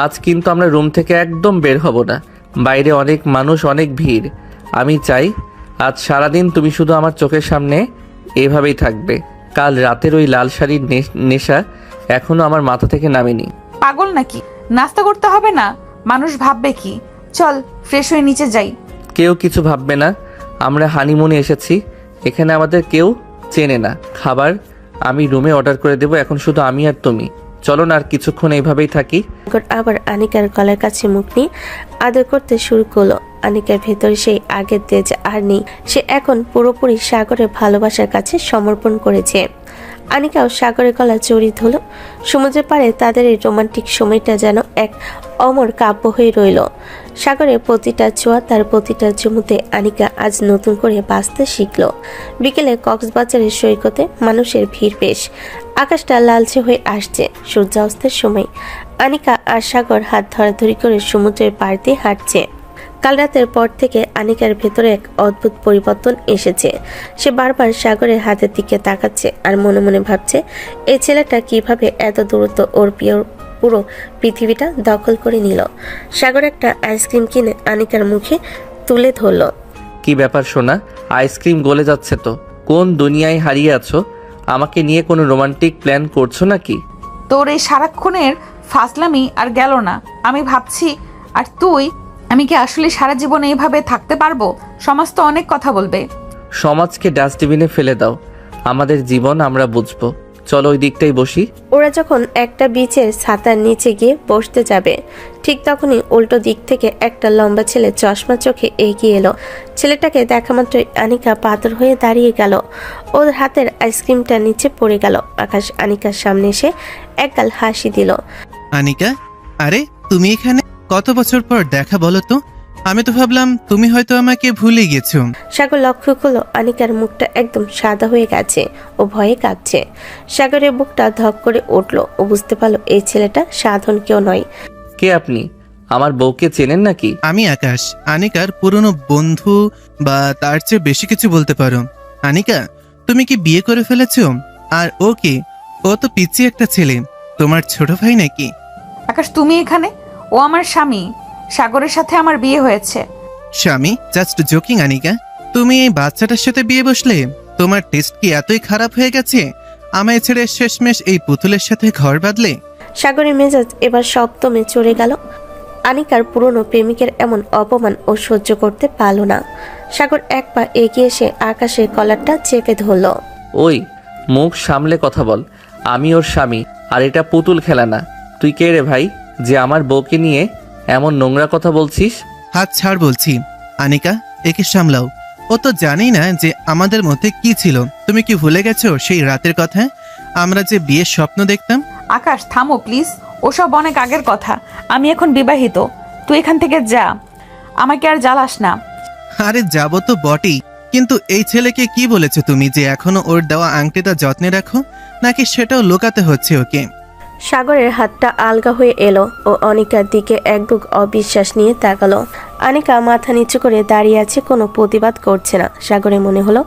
আজ কিন্তু আমরা রুম থেকে একদম বের হব না। বাইরে অনেক মানুষ, অনেক ভিড়। আমি চাই আজ সারাদিন তুমি শুধু আমার চোখের সামনে এভাবেই থাকবে। কাল রাতের ওই লাল শাড়ির নেশা এখনো আমার মাথা থেকে নামেনি। পাগল নাকি? নাস্তা করতে হবে না? মানুষ ভাববে কি? চল ফ্রেশ হয়ে নিচে যাই। কেউ কিছু ভাববে না। আমরা হানিমুনে এসেছি, এখানে আমাদের কেউ চেনে না। খাবার আমি রুমে অর্ডার করে দেবো। এখন শুধু আমি আর তুমি। চলো না আর কিছুক্ষণ এইভাবেই থাকি। সাগর আবার আনিকার গলার কাছে মুখ নিয়ে আদর করতে শুরু করলো। আনিকার ভেতরে সেই আগের তেজ আর নেই। সে এখন পুরোপুরি সাগরের ভালোবাসার কাছে সমর্পণ করেছে। আনিকাও সাগরের গলা জড়িয়ে ধরল। সমুদ্রের পাড়ে তাদের এই রোমান্টিক সময়টা যেন এক অমর কাব্য হয়ে রইল। সাগরের প্রতিটা ছোঁয়া, তার প্রতিটা চুমুতে আনিকা আজ নতুন করে বাঁচতে শিখল। বিকেলে কক্সবাজারের সৈকতে মানুষের ভিড় বেশ। আকাশটা লালচে হয়ে আসছে সূর্যাস্তের সময়। আনিকা আর সাগর হাত ধরাধরি করে সমুদ্রের পাড় দিয়ে হাঁটছে। কাল রাতের পর থেকে আনিকার ভেতরে এক অদ্ভুত পরিবর্তন এসেছে। সে বারবার সাগরের হাতের দিকে তাকাচ্ছে আর মনে মনে ভাবছে, এই ছেলেটা কিভাবে এত দ্রুত ওর পুরো পৃথিবীটা দখল করে নিল। সাগর একটা আইসক্রিম কিনে আনিকার মুখে তুলে ধরল। কি ব্যাপার সোনা, আইসক্রিম গলে যাচ্ছে তো? কোন দুনিয়ায় হারিয়ে আছো? আমাকে নিয়ে কোনো রোমান্টিক প্ল্যান করছো নাকি? তোর এই সারাক্ষণের ফাসলামি আর গেল না। আমি ভাবছি, আর তুই, আমি কি আসলে সারা জীবন এইভাবে থাকতে পারবো? সমাজ তো অনেক কথা বলবে। সমাজকে ডাস্টবিনে ফেলে দাও। আমাদের জীবন আমরা বুঝবো। চলো ওই দিকটাই বসি। ওরা যখন একটা বিচের ছাতার নিচে গিয়ে বসতে যাবে ঠিক তখনই উল্টো দিক থেকে একটা লম্বা ছেলে চশমা চোখে এগিয়ে এলো। ছেলেটাকে দেখা মাত্রই আনিকা পাথর হয়ে দাঁড়িয়ে গেল। ওর হাতের আইসক্রিমটা নিচে পড়ে গেল। আকাশ আনিকার সামনে এসে একগাল হাসি দিল। আনিকা, আরে তুমি এখানে? কত বছর পর দেখা বলো তো। আমি তো ভাবলাম তুমি হয়তো আমাকে ভুলে গেছো। সাগর লক্ষ্য করলো আনিকার মুখটা একদম সাদা হয়ে গেছে, ও ভয়ে কাঁপছে। সাগরের বুকটা ধপ করে উঠলো। ও বুঝতে পারলো এই ছেলেটা সাধারণ কেউ নয়। কে আপনি? আমার বউকে চেনেন নাকি? আমি আকাশ, আনিকার পুরনো বন্ধু, বা তার চেয়ে বেশি কিছু বলতে পারো। আনিকা, তুমি কি বিয়ে করে ফেলেছো? আর ও কি? ও তো পিচ্ছি একটা ছেলে। তোমার ছোট ভাই নাকি? আকাশ, তুমি এখানে? ও আমার স্বামী। সাগরের সাথে আমার বিয়ে হয়েছে। স্বামী? Just joking Anika. তুমি এই বাচ্চাটার সাথে বিয়ে বসলে? তোমার টেস্ট কি এতই খারাপ হয়ে গেছে আমায় ছেড়ে শেষমেশ এই পুতুলের সাথে ঘর বাঁধলে? সাগরের মেজাজ এবার সপ্তমে চড়ে গেল। আনিকার পুরনো প্রেমিকের এমন অপমান ও সহ্য করতে পারল না। সাগর এক পা এগিয়ে এসে আকাশের কলারটা চেপে ধরল। ওই, মুখ সামলে কথা বল। আমি ওর স্বামী, আর এটা পুতুল খেলা না। তুই কে রে ভাই, যে আমার বউকে নিয়ে এমন নোংরা কথা বলছিস? হাত ছাড় বলছি। আনিকা, একে সামলাও। ও তো জানি না যে আমাদের মধ্যে কি ছিল। তুমি কি ভুলে গেছো সেই রাতের কথা, আমরা যে বিয়ের স্বপ্ন দেখতাম? আকাশ, থামো প্লিজ। ওসব অনেক আগের কথা। আমি এখন বিবাহিত। তুই এখান থেকে যা, আমাকে আর জ্বালাস না। আরে যাবো তো বটেই, কিন্তু এই ছেলেকে কি বলেছো তুমি যে এখনো ওর দেওয়া আংটিটা যত্নে রাখো, নাকি সেটাও লুকাতে হচ্ছে ওকে? সাগরের হাতটা আলগা হয়ে এলো ও অনিকার দিকে এক বুক অবিশ্বাস নিয়ে তাকালো। আনিকা মাথা নিচু করে দাঁড়িয়ে আছে, কোনো প্রতিবাদ করছে না। সাগরে মনে হলো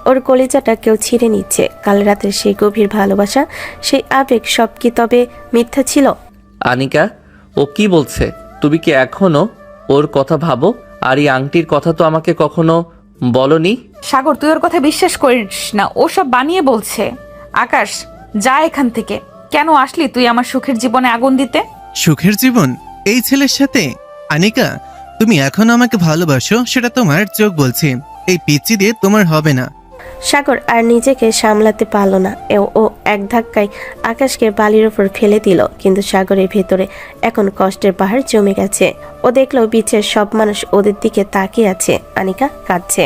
ওর কলিজাটা কেউ ছিঁড়ে নিচ্ছে। কাল রাতের সেই গভীর ভালোবাসা, সেই আবেগ সব কি তবে মিথ্যা ছিল? আনিকা, ও কি বলছে? তুমি কি এখনো ওর কথা ভাবো? আর এই আংটির কথা তো আমাকে কখনো বলনি। সাগর, তুই ওর কথা বিশ্বাস করিস না, ও সব বানিয়ে বলছে। আকাশ, যা এখান থেকে। কেন আসলি তুই আমার সুখের জীবনে আগুন দিতে? সুখের জীবন এই ছেলের সাথে? আনিকা, তুমি এখনো আমাকে ভালোবাসো সেটা তোমার চোখ বলছে। এই পিচ্চি দিয়ে তোমার হবে না। সাগর আর নিজেকে সামলাতে পারল না। ও এক ধাক্কায় আকাশকে বালির ওপর ফেলে দিল। কিন্তু সাগরের ভেতরে এখন কষ্টের পাহাড় জমে গেছে। ও দেখলো বিচের সব মানুষ ওদের দিকে তাকিয়ে আছে। আনিকা কাঁদছে।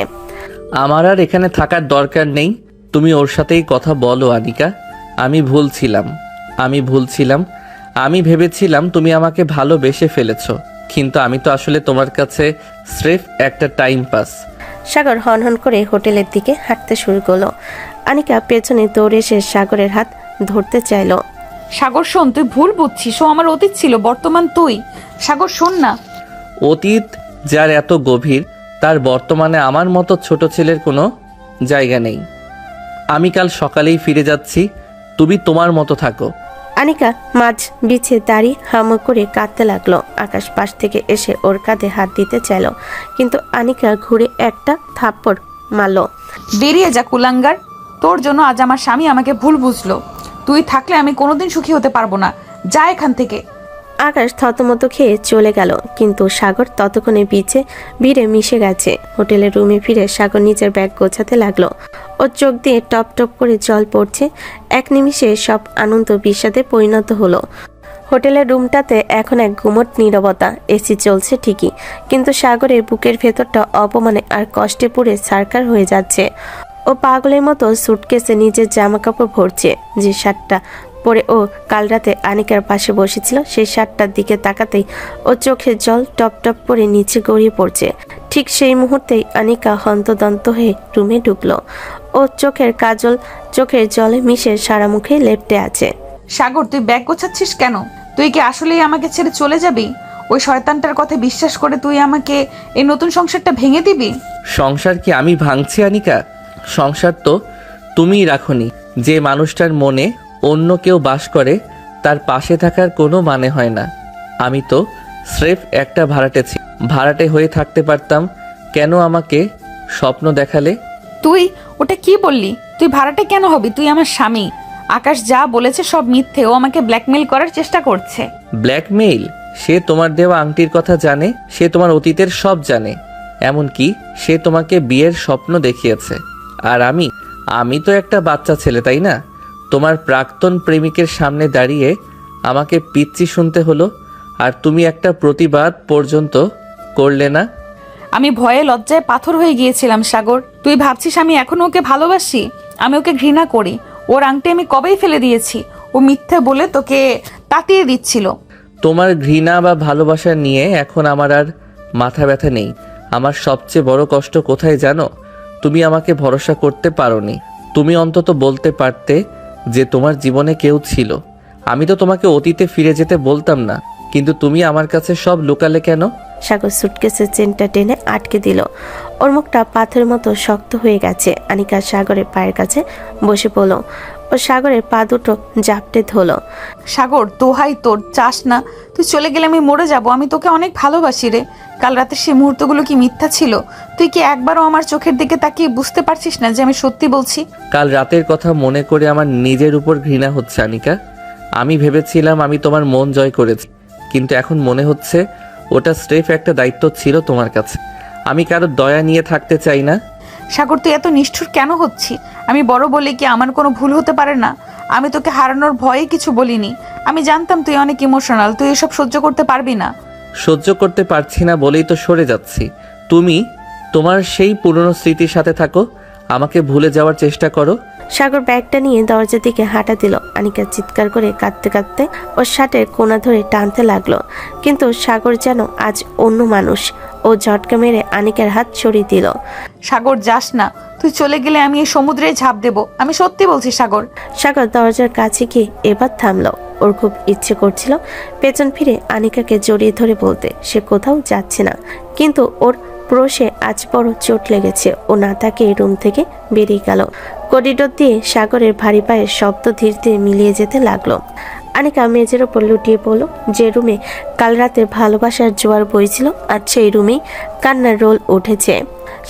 আমার আর এখানে থাকার দরকার নেই। তুমি ওর সাথেই কথা বলো আনিকা। আমি ভুল ছিলাম। আমি ভেবেছিলাম তুমি আমাকে ভালোবেসে ফেলেছো, কিন্তু আমি তো আসলে তোমার কাছে স্রেফ একটা টাইম পাস। সাগর হনহন করে হোটেলের দিকে হাঁটতে শুরু করলো। আনিকা পেছনে দৌড়ে এসে সাগরের হাত ধরতে চাইলো। সাগর শোন, তুই ভুল বুঝছিস। ও আমার অতীত ছিল, বর্তমান তুই। সাগর শোন না। অতীত যার এত গভীর, তার বর্তমানে আমার মতো ছোট ছেলের কোনো জায়গা নেই। আমি কাল সকালেই ফিরে যাচ্ছি, তুমি তোমার মতো থাকো। আনিকা মাঝ বিছে দাঁড়িয়ে হামো করে কাঁদতে লাগলো। আকাশ পাশ থেকে এসে ওর কাঁধে হাত দিতে চাইলো, কিন্তু আনিকা ঘুরে একটা থাপ্পড় মারলো। বেরিয়ে যা কুলাঙ্গার। তোর জন্য আজ আমার স্বামী আমাকে ভুল বুঝলো। তুই থাকলে আমি কোনোদিন সুখী হতে পারবো না। যা এখান থেকে। আকাশ থতমত খেয়ে চলে গেল, কিন্তু সাগর ততক্ষণে বিচে ভিড়ে মিশে গেছে। হোটেলের রুমে ফিরে সাগর নিজের ব্যাগ গোছাতে লাগলো। ওর চোখ দিয়ে টপ টপ করে জল পড়ছে। এক নিমিষে সব আনন্দ বিষাদে পরিণত হলো। হোটেলের রুমটাতে এখন এক গুমট নীরবতা। এসি চলছে ঠিকই, কিন্তু সাগরের বুকের ভেতরটা অপমানে আর কষ্টে পুড়ে ছারখার হয়ে যাচ্ছে। ও পাগলের মতো সুটকেসে নিজের জামা কাপড় ভরছে। যে শার্টটা পরে ও কাল রাতে আনিকার পাশে বসেছিল, সেই শার্টটার দিকে তাকাতেই ও চোখের জল টপ টপ করে নিচে গড়িয়ে পড়ছে। ঠিক সেই মুহূর্তেই আনিকা হন্তদন্ত হয়ে রুমে ঢুকলো। ও চোখের কাজল চোখের জলে মিশে সারা মুখে লেপ্টে আছে। সাগর, তুই ব্যাগ গোছাচ্ছিস কেন? তুই কি আসলেই আমাকে ছেড়ে চলে যাবি? ওই শয়তানটার কথা বিশ্বাস করে তুই আমাকে এই নতুন সংসারটা ভেঙে দিবি? সংসার কি আমি ভাঙছি আনিকা? সংসার তো তুমিই রাখোনি। যে মানুষটার মনে অন্য কেউ বাস করে, তার পাশে থাকার কোনো মানে হয় না। আমি তো স্রেফ একটা ভাড়াটে হয়ে থাকতে পারতাম। কেন আমাকে স্বপ্ন দেখালে? তুই ওটা কি বললি? তুই ভাড়াটে কেন হবি? তুই আমার স্বামী। আকাশ যা বলেছে সব মিথ্যে। ও আমাকে ব্ল্যাকমেইল করার চেষ্টা করছে। ব্ল্যাকমেইল? সে তোমার দেওয়া আংটির কথা জানে, সে তোমার অতীতের সব জানে। এমনকি সে তোমাকে বিয়ের স্বপ্ন দেখিয়েছে। আর আমি তো একটা বাচ্চা ছেলে, তাই না? তোমার প্রাক্তন প্রেমিকের সামনে দাঁড়িয়ে আমাকে পিচ্চি শুনতে হলো, আর তুমি একটা প্রতিবাদ পর্যন্ত করলে না। আমি ভয়ে লজ্জায় পাথর হয়ে গিয়েছিলাম সাগর। তুই ভাবছিস আমি এখনো ওকে ভালোবাসি? আমি ওকে ঘৃণা করি। ওর আংটি আমি কবেই ফেলে দিয়েছি। ও মিথ্যে বলে তোকে তাতিয়ে দিচ্ছিল। তোমার ঘৃণা বা ভালোবাসা নিয়ে এখন আমার আর মাথা ব্যথা নেই। আমার সবচেয়ে বড় কষ্ট কোথায় জানো? তুমি আমাকে ভরসা করতে পারোনি। তুমি অন্তত বলতে পারতে যে তোমার জীবনে কেউ ছিল। আমি তো তোমাকে অতীতে ফিরে যেতে বলতাম না, কিন্তু তুমি আমার কাছে সব লুকালে কেন? সাগর সুটকেসের চেনটা টেনে আটকে দিল। ওর মুখটা পাথরের মতো শক্ত হয়ে গেছে। আনিকা সাগরের পায়ের কাছে বসে পড়ল। ও সাগরের পা দুটো জাপটে ধরলো। সাগর, দোহাই তোর, চাস না। তুই চলে গেলে আমি মরে যাব। আমি তোকে অনেক ভালোবাসি রে। কাল রাতের সেই মুহূর্তগুলো কি মিথ্যা ছিল? তুই কি একবারও আমার চোখের দিকে তাকিয়ে বুঝতে পারছিস না যে আমি সত্যি বলছি? কাল রাতের কথা মনে করে আমার নিজের উপর ঘৃণা হচ্ছে আনিকা। আমি ভেবেছিলাম আমি তোমার মন জয় করেছি, কিন্তু এখন মনে হচ্ছে ওটা স্রেফ একটা দায়িত্ব ছিল তোমার কাছে। আমি কারো দয়া নিয়ে থাকতে চাই না। সাগর, তুই এত নিষ্ঠুর কেন হচ্ছি? আমি বড় বলে কি আমার কোনো ভুল হতে পারে না? আমি তোকে হারানোর ভয়ে কিছু বলিনি। আমি জানতাম তুই অনেক ইমোশনাল, তুই এসব সহ্য করতে পারবি না। সহ্য করতে পারছি না বলেই তো সরে যাচ্ছি। তুমি তোমার সেই পুরনো স্মৃতির সাথে থাকো, আমাকে ভুলে যাওয়ার চেষ্টা করো। সাগর ব্যাগটা নিয়ে দরজার দিকে হাঁটা দিল। আনিকা চিৎকার করে কাঁদতে কাঁদতে ওর শার্টের কোনা ধরে টানতে লাগলো, কিন্তু সাগর যেন আজ অন্য মানুষ। ও ঝটকা মেরে আনিকার হাত সরিয়ে দিল। সাগর, যাস না। তুই চলে গেলে আমি এই সমুদ্রে ঝাঁপ দেব। আমি সত্যি বলছি সাগর। সাগর দরজার কাছে গিয়ে এবার থামলো। ওর খুব ইচ্ছে করছিল পেছন ফিরে আনিকাকে জড়িয়ে ধরে বলতে সে কোথাও যাচ্ছে না, কিন্তু ওর প্রশে আজ বড় চোট লেগেছে। ও না তাকে রুম থেকে বেরিয়ে গেল। করিডোর দিয়ে সাগরের ভারী পায়ের শব্দ ধীরে ধীরে মিলিয়ে যেতে লাগলো। আনিকা মেঝের ওপর লুটিয়ে পড়ল। যে রুমে কাল রাতে ভালোবাসার জোয়ার বইছিল, আর সেই রুমেই কান্নার রোল উঠেছে।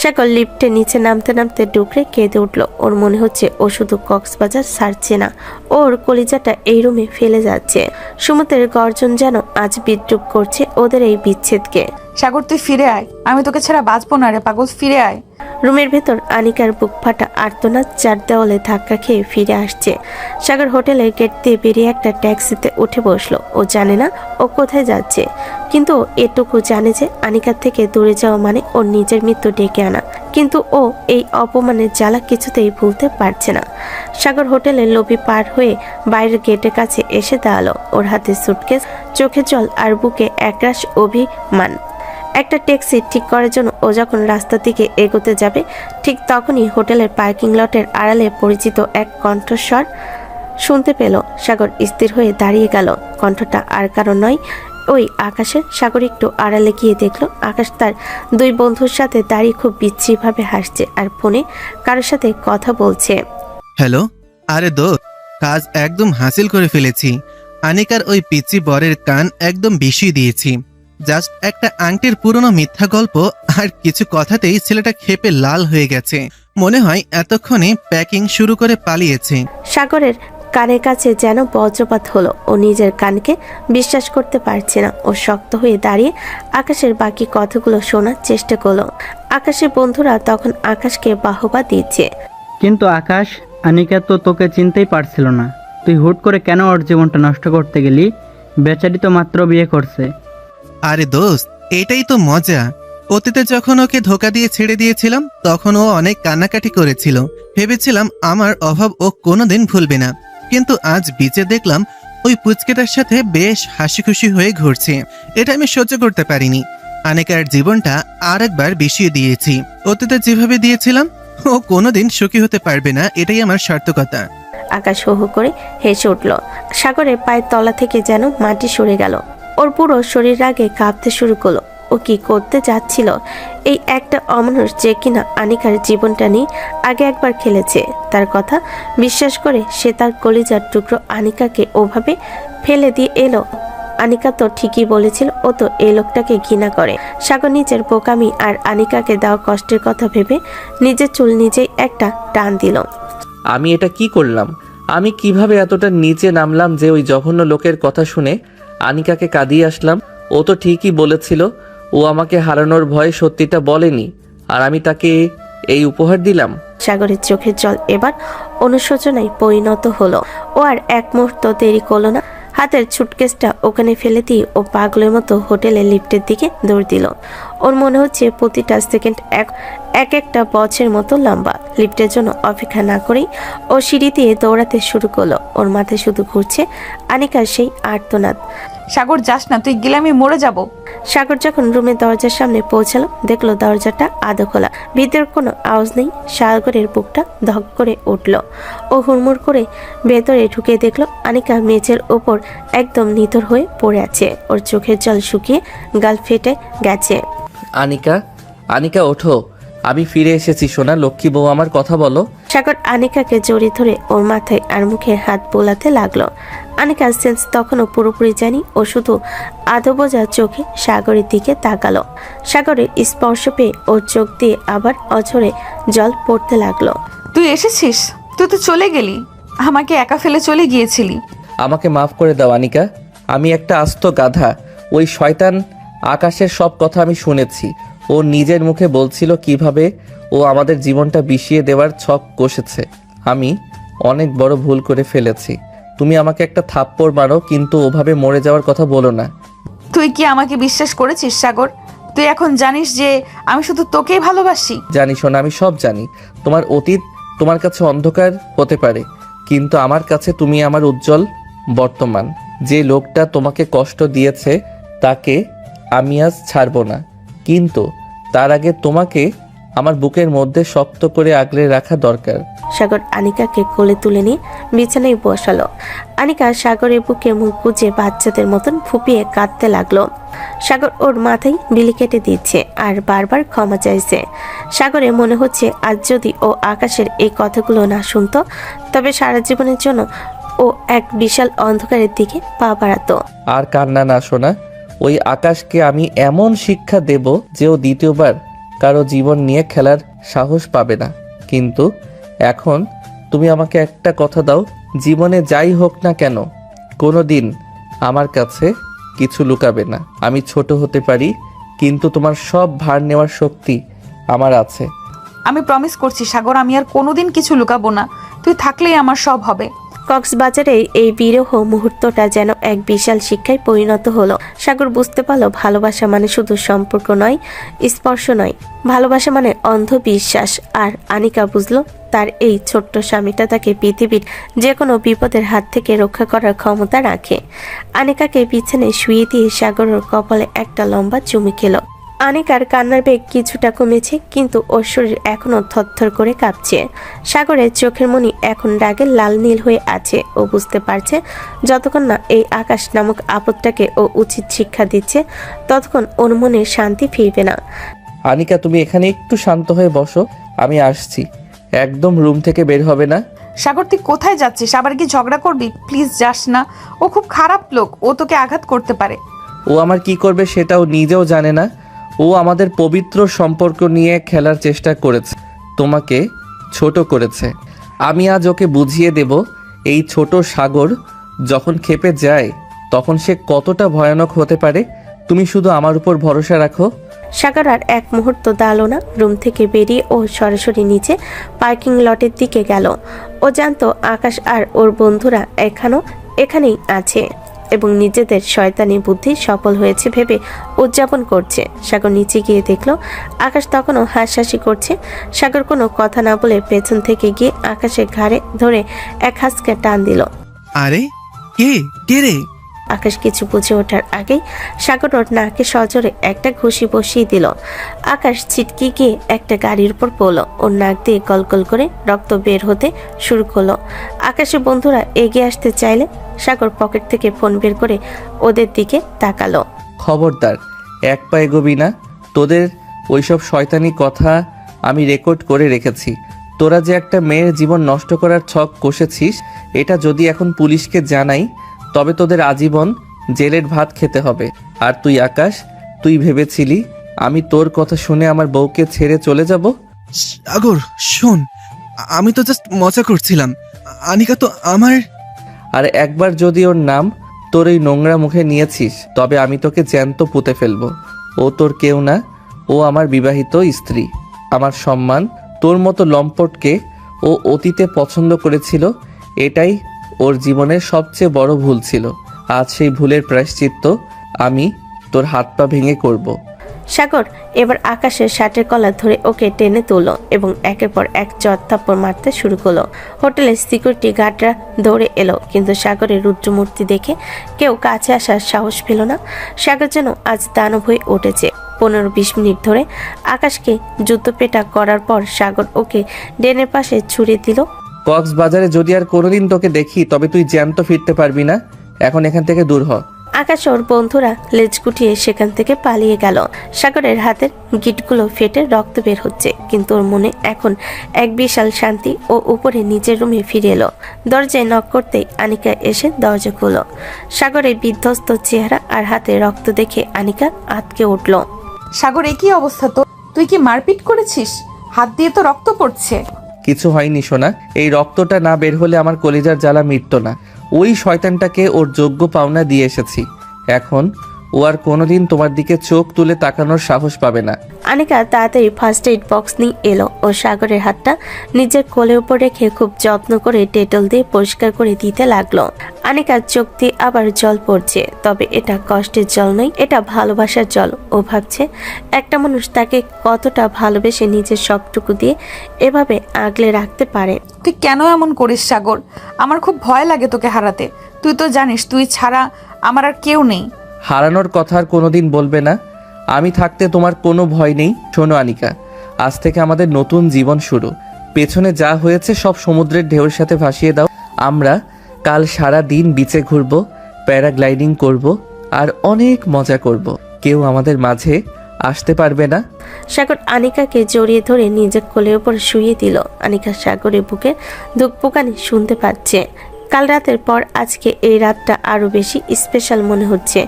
সাগর লিফটে নিচে নামতে নামতে ডুকরে কেঁদে উঠল। ওর মনে হচ্ছে ও শুধু কক্সবাজার ছাড়ছে না, ওর কলিজাটা এই রুমে ফেলে যাচ্ছে। সমুদ্রের গর্জন যেন আজ বিদ্রুপ করছে ওদের এই বিচ্ছেদকে। সাগর, তুই ফিরে আয়। আমি তোকে ছাড়া বাঁচবো না রে পাগল, ফিরে আয়। রুমের ভেতর আনিকার বুক ফাটা আর্তনাদ চার দেওয়ালে ধাক্কা খেয়ে ফিরে আসছে। সাগর হোটেলের গেট দিয়ে বেরিয়ে একটা ট্যাক্সিতে উঠে বসলো। ও জানে না ও কোথায় যাচ্ছে, কিন্তু এটুকু জানে যে আনিকার থেকে দূরে যাওয়া মানে ওর নিজের মৃত্যু ডেকে আনা। কিন্তু ও এই অপমানের জ্বালা কিছুতেই ভুলতে পারছে না। সাগর হোটেলের লবি পার হয়ে বাইরের গেটের কাছে এসে দাঁড়ালো। ওর হাতে সুটকেস, চোখে জল আর বুকে একরাশ অভিমান। একটা ট্যাক্সি ঠিক করার জন্য ও যখন রাস্তার দিকে এগোতে যাবে, ঠিক তখনই হোটেলের পার্কিং লটের আড়ালে পরিচিত এক কণ্ঠস্বর শুনতে পেল। সাগর স্থির হয়ে দাঁড়িয়ে গেল। কণ্ঠটা আর কারো নয়, ওই আকাশের। সাগর একটু আড়ালে গিয়ে দেখলো আকাশ তার দুই বন্ধুর সাথে দাঁড়িয়ে খুব বিচ্ছিরিভাবে হাসছে আর ফোনে কারোর সাথে কথা বলছে। হ্যালো, আরে দোস্ত, কাজ একদম হাসিল করে ফেলেছি। আনিকার ওই পিচ্চি বরের কান একদম বিষিয়ে দিয়েছি। জাস্ট একটা আংটির পুরনো মিথ্যা গল্প আর কিছু কথাতেই ছেলেটা ক্ষেপে লাল হয়ে গেছে। মনে হয় এতক্ষণে প্যাকিং শুরু করে পালিয়েছে। সাগরের কানের কাছে যেন বজ্রপাত হলো। ও নিজের কানকে বিশ্বাস করতে পারছে না। ও শক্ত হয়ে দাঁড়িয়ে আকাশের বাকি কথাগুলো শোনার চেষ্টা করলো। আকাশের বন্ধুরা তখন আকাশকে বাহবা দিচ্ছে। কিন্তু আকাশ, আনিকা তো তোকে চিনতেই পারছিল না। তুই হুট করে কেন ওর জীবনটা নষ্ট করতে গেলি? বেচারি তো মাত্র বিয়ে করছে। আরে দোস্ত, এটাই তো মজা। অতীতে যখন ওকে ধোকা দিয়ে ছেড়ে দিয়েছিলাম তখন ও অনেক কান্নাকাটি করেছিল। ভেবেছিলাম আমার অভাব ও কোনোদিন ভুলবে না, কিন্তু আজ বিচে দেখলাম ওই পুচকেটার সাথে বেশ হাসি খুশি হয়ে ঘুরছে। এটা আমি সহ্য করতে পারিনি। আনিকার জীবনটা আর একবার বিষিয়ে দিয়েছি। অতীতে যেভাবে দিয়েছিলাম ও কোনোদিন সুখী হতে পারবে না, এটাই আমার সার্থকতা। আকাশ হো হো করে হেসে উঠল। সাগরের পায়ের তলা থেকে যেন মাটি সরে গেল। ওর পুরো শরীর আগে কাঁপতে শুরু করলো। ও কি করতে যাচ্ছিল? এই একটা অমানুষ যে কিনা আনিকার জীবনটা নিয়ে আগে একবার খেলেছে, তার কথা বিশ্বাস করে সে তার কলিজার টুকরো আনিকাকে ওভাবে ফেলে দিয়ে এলো। আনিকা তো ঠিকই বলেছিল, ও তো এই লোকটাকে ঘৃণা করে। সাগর নিজের বোকামি আর আনিকাকে দেওয়া কষ্টের কথা ভেবে নিজের চুল নিজেই একটা টান দিল। আমি এটা কি করলাম? আমি কিভাবে এতটা নিচে নামলাম যে ওই জঘন্য লোকের কথা শুনে আনিকাকে কাঁদিয়ে আসলাম? ও তো ঠিকই বলেছিল, ও আমাকে হারানোর ভয়ে সত্যিটা বলেনি, আর আমি তাকে এই উপহার দিলাম। সাগরের চোখের জল এবার অনুশোচনায় পরিণত হলো। ও আর এক মুহূর্ত দেরি করলো না, হাতের সুটকেসটা ওখানে ফেলে দিয়ে ও পাগলের মতো হোটেলের লিফটের দিকে দৌড় দিল। ওর মনে হচ্ছে প্রতিটা সেকেন্ড এক একটা বছরের মতো লম্বা। লিফটের জন্য অপেক্ষা না করেই ও সিঁড়ি দিয়ে দৌড়াতে শুরু করলো। ওর মাথায় শুধু ঘুরছে আনিকার সেই আর্তনাদ। সাগর যাস না, তুই গেলে আমি মরে যাব। সাগর যখন রুমের দরজার সামনে পৌঁছালো, দেখলো দরজাটা আধো খোলা, ভিতরে কোনো আওয়াজ নেই। সাগরের বুকটা ধক করে উঠল। ও হুড়মুড় করে ভেতরে ঢুকে দেখলো আনিকা মেঝের ওপর একদম নিথর হয়ে পড়ে আছে। ওর চোখের জল শুকিয়ে গাল ফেটে গেছে। আনিকা, আনিকা ওঠো, আমি ফিরে এসেছি সোনা, লক্ষ্মী বউ আমার কথা বলো। সাগর আনিকাকে জড়িয়ে ধরে ওর মাথায় আর মুখে হাত বোলাতে লাগলো। আনিকার সেন্স তখনও পুরোপুরি জানি, ও শুধু আধো বোঝা চোখে সাগরের দিকে তাকালো। সাগরের স্পর্শ পেয়ে ওর চোখ দিয়ে আবার অঝরে জল পড়তে লাগলো। তুই এসেছিস? তুই তো চলে গেলি, আমাকে একা ফেলে চলে গিয়েছিলি। আমাকে মাফ করে দাও আনিকা, আমি একটা আস্ত গাধা। ওই শয়তান আকাশের সব কথা আমি শুনেছি। ও নিজের মুখে বলছিল কিভাবে ও আমাদের জীবনটা বিষিয়ে দেওয়ার ছক কষেছে। আমি অনেক বড় ভুল করে ফেলেছি। তুমি আমাকে একটা থাপ্পড় মারো, কিন্তু ওভাবে মরে যাওয়ার কথা বলো না। তুই কি আমাকে বিশ্বাস করেছিস সাগর? তুই এখন জানিস যে আমি শুধু তোকেই ভালোবাসি। জানি শোনা, আমি সব জানি। তোমার অতীত তোমার কাছে অন্ধকার হতে পারে, কিন্তু আমার কাছে তুমি আমার উজ্জ্বল বর্তমান। যে লোকটা তোমাকে কষ্ট দিয়েছে তাকে আমি আজ ছাড়বো না, কিন্তু তার আগে তোমাকে আমার বুকের মধ্যে শক্ত করে আগলে রাখা দরকার। সাগর আনিকাকে কোলে তুলে নিয়ে বিছানায় বসালো। আনিকা সাগরের বুকে মুখ গুজে বাচ্চাদের মতন ফুপিয়ে কাঁদতে লাগলো। সাগর ওর মাথায় বিলি কেটে দিচ্ছে আর বারবার ক্ষমা চাইছে। সাগরে মনে হচ্ছে আজ যদি ও আকাশের এই কথাগুলো না শুনতো, তবে সারা জীবনের জন্য ও এক বিশাল অন্ধকারের দিকে পা বাড়াতো। আর কান্না না শোনা, ওই আকাশকে আমি এমন শিক্ষা দেব যে ও দ্বিতীয়বার কারো জীবন নিয়ে খেলার সাহস পাবে না। কিন্তু এখন তুমি আমাকে একটা কথা দাও, জীবনে যাই হোক না কেন কোনো দিন আমার কাছে কিছু লুকাবে না। আমি ছোট হতে পারি, কিন্তু তোমার সব ভার নেওয়ার শক্তি আমার আছে। আমি প্রমিস করছি সাগর, আমি আর কোনোদিন কিছু লুকাবো না। তুই থাকলেই আমার সব হবে। কক্সবাজারে এই বিরহ মুহূর্তটা যেন এক বিশাল শিক্ষায় পরিণত হলো। সাগর বুঝতে পারলো ভালোবাসা মানে শুধু সম্পর্ক নয়, স্পর্শ নয়, ভালোবাসা মানে অন্ধবিশ্বাস। আর আনিকা বুঝলো তার এই ছোট্ট স্বামীটা তাকে পৃথিবীর যে কোনো বিপদের হাত থেকে রক্ষা করার ক্ষমতা রাখে। আনিকাকে বিছানায় শুয়ে দিয়ে সাগরের কপালে একটা লম্বা চুমু খেলো। আনিকার কান্নার বেগ কিছুটা কমেছে, কিন্তু ওর শরীর এখনো থরথর করে কাঁপছে। সাগরের চোখের মনি এখন রাগে লাল নীল হয়ে আছে। ও বুঝতে পারছে যতক্ষণ না এই আকাশ নামক আপদটাকে ও উচিত শিক্ষা দিচ্ছে, ততক্ষণ ওর মনে শান্তি ফিরবে না। আনিকা, তুমি এখানে একটু শান্ত হয়ে বসো, আমি আসছি। একদম রুম থেকে বের হবে না। সাগর তুই কোথায় যাচ্ছিস? আবার কি ঝগড়া করবি? প্লিজ যাস না, ও খুব খারাপ লোক, ও তোকে আঘাত করতে পারে। ও আমার কি করবে সেটাও নিজেও জানে না। ও আমাদের পবিত্র সম্পর্ক নিয়ে খেলার চেষ্টা করেছে, তোমাকে ছোট করেছে। আমি আজ ওকে বুঝিয়ে দেব এই ছোট সাগর যখন ক্ষেপে যায় তখন সে কতটা ভয়ানক হতে পারে। তুমি শুধু আমার উপর ভরসা রাখো। সাগর আর এক মুহূর্ত দাঁড়ালো না। রুম থেকে বেরিয়ে ও সরাসরি নিচে পার্কিং লটের দিকে গেল। ও জানতো আকাশ আর ওর বন্ধুরা এখানেই আছে এবং নিজেদের শয়তানি বুদ্ধি সফল হয়েছে ভেবে উদযাপন করছে। সাগর নিচে গিয়ে দেখলো আকাশ তখনও হাসাহাসি করছে। সাগর কোনো কথা না বলে পেছন থেকে গিয়ে আকাশের ঘাড়ে ধরে এক হাসকে টান দিল। আরে কে রে? আকাশ কিছু বুঝে ওঠার আগেই সাগর ওর নাকে সজোরে একটা ঘুষি বসিয়ে দিল। আকাশ ছিটকে গিয়ে একটা গাড়ির উপর পড়লো। ওর নাক দিয়ে গলগল করে রক্ত বের হতে শুরু করলো। আকাশের বন্ধুরা এগিয়ে আসতে চাইলে সাগর পকেট থেকে ফোন বের করে ওদের দিকে তাকালো। খবরদার, এক পা এগোবি না। তোদের ওইসব শয়তানি কথা আমি রেকর্ড করে রেখেছি। তোরা যে একটা মেয়ের জীবন নষ্ট করার ছক কষেছিস, এটা যদি এখন পুলিশকে জানাই তবে তোদের আজীবন জেলের ভাত খেতে হবে। আর তুই আকাশ, তুই ভেবেছিলি আমি তোর কথা শুনে আমার বউকে ছেড়ে চলে যাব? সাগর শোন, আমি তো জাস্ট মজা করছিলাম। আনিকা তো আমার। আর একবার যদি ওর নাম তোর এই নোংরা মুখে নিয়েছিস তবে আমি তোকে জ্যান্ত পুঁতে ফেলবো। ও তোর কেউ না, ও আমার বিবাহিত স্ত্রী। আমার সম্মান তোর মতো লম্পটকে ও অতীতে পছন্দ করেছিল, এটাই ওর জীবনের সবচেয়ে বড় ভুল ছিল। আজ সেই ভুলের প্রায়শ্চিত্ত আমি তোর হাত পা ভেঙে করব। সাগর এবার আকাশের শার্টের কলার ধরে ওকে টেনে তুলল এবং একের পর এক চর থাপ্পড় মারতে শুরু করলো। হোটেলের সিকিউরিটি গার্ডরা দৌড়ে এলো, কিন্তু সাগরের রুদ্রমূর্তি দেখে কেউ কাছে আসার সাহস পেল না। সাগর যেন আজ দানব হয়ে উঠেছে। 15-20 মিনিট ধরে আকাশকে যুদ্ধপেটা করার পর সাগর ওকে ডেনের পাশে ছুড়ে দিল। কক্সবাজারে যদি আর কোনোদিন তোকে দেখি তবে তুই জ্যান্ত ফিরতে পারবি না। এখন এখান থেকে দূর হ। আকাশ ওর বন্ধুরা লেজ গুটিয়ে সেখান থেকে পালিয়ে গেল। সাগরের হাতের গিটগুলো ফেটে রক্ত বের হচ্ছে, কিন্তু ওর মনে এখন এক বিশাল শান্তি। ও উপরে নিজের রুমে ফিরে এলো। দরজায় নক করতেই আনিকা এসে দরজা খুলল। সাগরের বিধ্বস্ত চেহারা আর হাতে রক্ত দেখে আনিকা আঁতকে উঠল। সাগর, এ কি অবস্থা তোর? তুই কি মারপিট করেছিস? হাত দিয়ে তো রক্ত পড়ছে। কিছু হয়নি সোনা, এই রক্তটা না বের হলে আমার কলিজার জ্বালা মিটতো না। ওই শয়তানটাকে ওর যোগ্য পাওনা দিয়ে এসেছি। এখন ও আর কোনোদিন তোমার দিকে চোখ তুলে তাকানোর সাহস পাবে না। আনিকা তাড়াতাড়ি ফার্স্ট এইড বক্স নিয়ে এলো ও সাগরের হাতটা নিজের কোলের উপর রেখে খুব যত্ন করে ডেটল দিয়ে পরিষ্কার করে দিতে লাগলো। আনিকার চোখ দিয়ে আবার জল পড়ছে, তবে এটা কষ্টের জল নয়, এটা ভালোবাসার জল। ও ভাবছে একটা মানুষ তাকে কতটা ভালোবেসে নিজের সবটুকু দিয়ে এভাবে আগলে রাখতে পারে। তুই কেন এমন করিস সাগর? আমার খুব ভয় লাগে তোকে হারাতে। তুই তো জানিস তুই ছাড়া আমার আর কেউ নেই। হারানোর কথা আর কোনোদিন বলবে না। আমি থাকতে তোমার কোনো ভয় নেই। শোনো আনিকা, আজ থেকে আমাদের নতুন জীবন শুরু। পেছনে যা হয়েছে সব সমুদ্রের ঢেউর সাথে ভাসিয়ে দাও। আমরা কাল সারা দিন বিচে ঘুরবো, প্যারাগ্লাইডিং করব আর অনেক মজা করব। কেউ আমাদের মাঝে আসতে পারবে না। সাগর আনিকাকে জড়িয়ে ধরে নিজের কোলের উপর শুইয়ে দিল। আনিকা সাগরের বুকে ধুকপুকানি শুনতে পাচ্ছে। কাল রাতের পর আজকে এই রাতটা আরো বেশি স্পেশাল মনে হচ্ছে